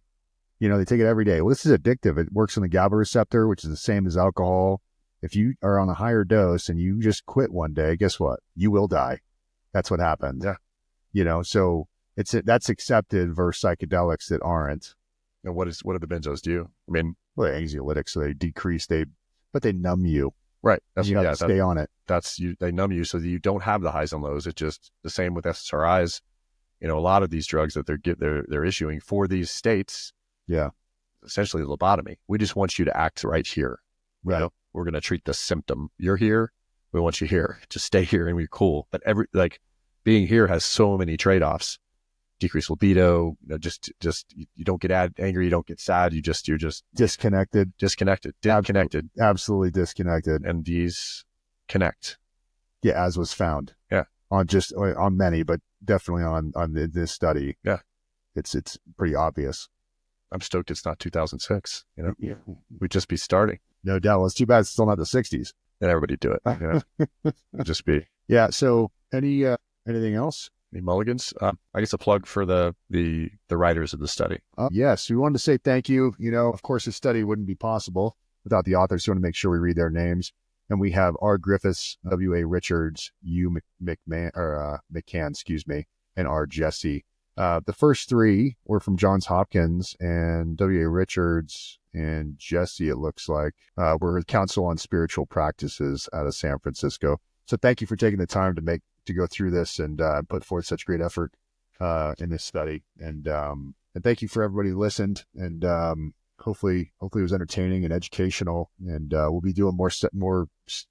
They take it every day. Well, this is addictive. It works on the GABA receptor, which is the same as alcohol. If you are on a higher dose and you just quit one day, guess what? You will die. That's what happens.
Yeah.
So that's accepted versus psychedelics that aren't.
And what do the benzos do? I mean,
well, they're anxiolytics, so they decrease, but they numb you.
Right.
You have to stay on it.
They numb you so that you don't have the highs and lows. It's just the same with SSRIs. A lot of these drugs that they're issuing for these states.
Yeah.
Essentially lobotomy. We just want you to act right here.
Right.
We're going to treat the symptom. You're here. We want you here. Just stay here and we're cool. But being here has so many trade-offs. Decreased libido, just you don't get angry, you don't get sad, you're just
disconnected.
Absolutely
disconnected.
And these connect.
Yeah, as was found.
Yeah.
On many, but definitely on this study.
Yeah.
It's pretty obvious.
I'm stoked it's not 2006.
Yeah.
We'd just be starting.
No doubt. Well, it's too bad it's still not the 60s.
And everybody do it. It'd just be.
Yeah. So anything else?
Any mulligans? I guess a plug for the writers of the study.
Yes, we wanted to say thank you. Of course, this study wouldn't be possible without the authors. So we want to make sure we read their names. And we have R. Griffiths, W.A. Richards, U. McCann, and R. Jesse. The first three were from Johns Hopkins, and W.A. Richards and Jesse, it looks like, were Council on Spiritual Practices out of San Francisco. So thank you for taking the time to go through this and put forth such great effort in this study. And thank you for everybody who listened. And hopefully it was entertaining and educational. And we'll be doing more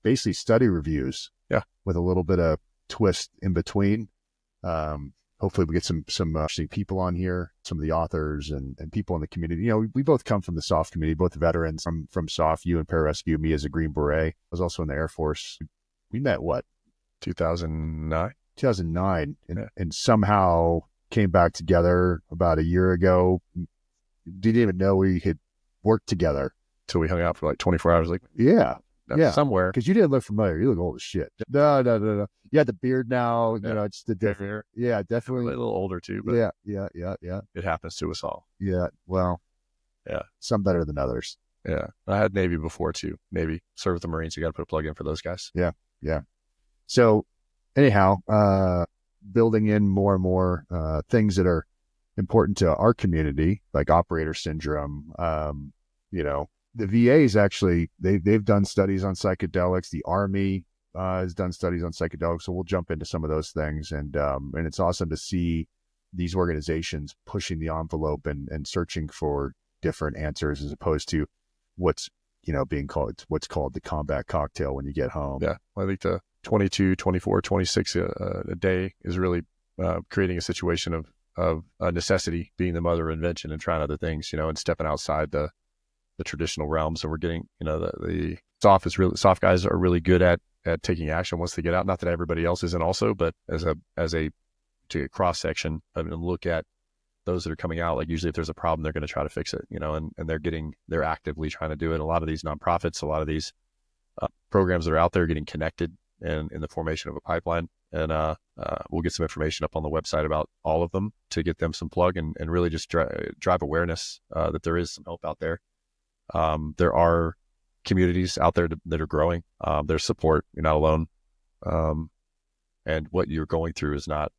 basically study reviews.
Yeah,
with a little bit of twist in between. Hopefully we get some interesting people on here, some of the authors and people in the community. We both come from the SOF community, both veterans from SOF, you in pararescue, me as a Green Beret. I was also in the Air Force. We met
2009,
and somehow came back together about a year ago. Didn't even know we had worked together
till we hung out for like 24 hours. Like,
yeah,
somewhere.
Because you didn't look familiar. You look old as shit. No. You had the beard now. It's the different. Yeah, definitely
a little older too. But
yeah.
It happens to us all.
Yeah. Well.
Yeah.
Some better than others.
Yeah. I had Navy before too. Navy. Served with the Marines. You got to put a plug in for those guys.
Yeah. So anyhow, building in more and more things that are important to our community, like operator syndrome. The VA's actually, they've done studies on psychedelics. The Army has done studies on psychedelics. So we'll jump into some of those things. And it's awesome to see these organizations pushing the envelope and searching for different answers as opposed to what's what's called the combat cocktail when you get home.
Yeah. I think the 22, 24, 26 a day is really creating a situation of necessity being the mother of invention and trying other things, and stepping outside the traditional realms. And we're getting, the soft guys are really good at taking action once they get out. Not that everybody else isn't also, but as a cross section and look at those that are coming out, like usually if there's a problem, they're going to try to fix it, and they're actively trying to do it. A lot of these nonprofits, a lot of these programs that are out there getting connected in the formation of a pipeline. And we'll get some information up on the website about all of them to get them some plug and really just drive awareness that there is some help out there. There are communities out there that are growing. There's support. You're not alone. And what you're going through it's not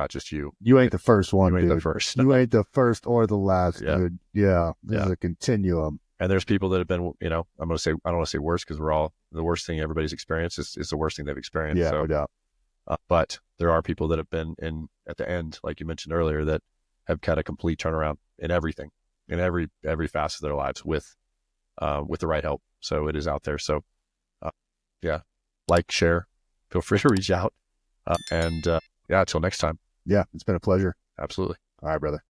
just you.
You ain't the first one,
You ain't
dude.
the first.
You ain't the first or the last,
Yeah.
dude. Yeah. This is a continuum.
And there's people that have been, I don't want to say worse, because the worst thing everybody's experienced is the worst thing they've experienced.
Yeah,
So,
no doubt.
but there are people that have been at the end, like you mentioned earlier, that have had a complete turnaround in everything, in every facet of their lives with the right help. So it is out there. So, like, share, feel free to reach out. Until next time.
Yeah, it's been a pleasure.
Absolutely.
All right, brother.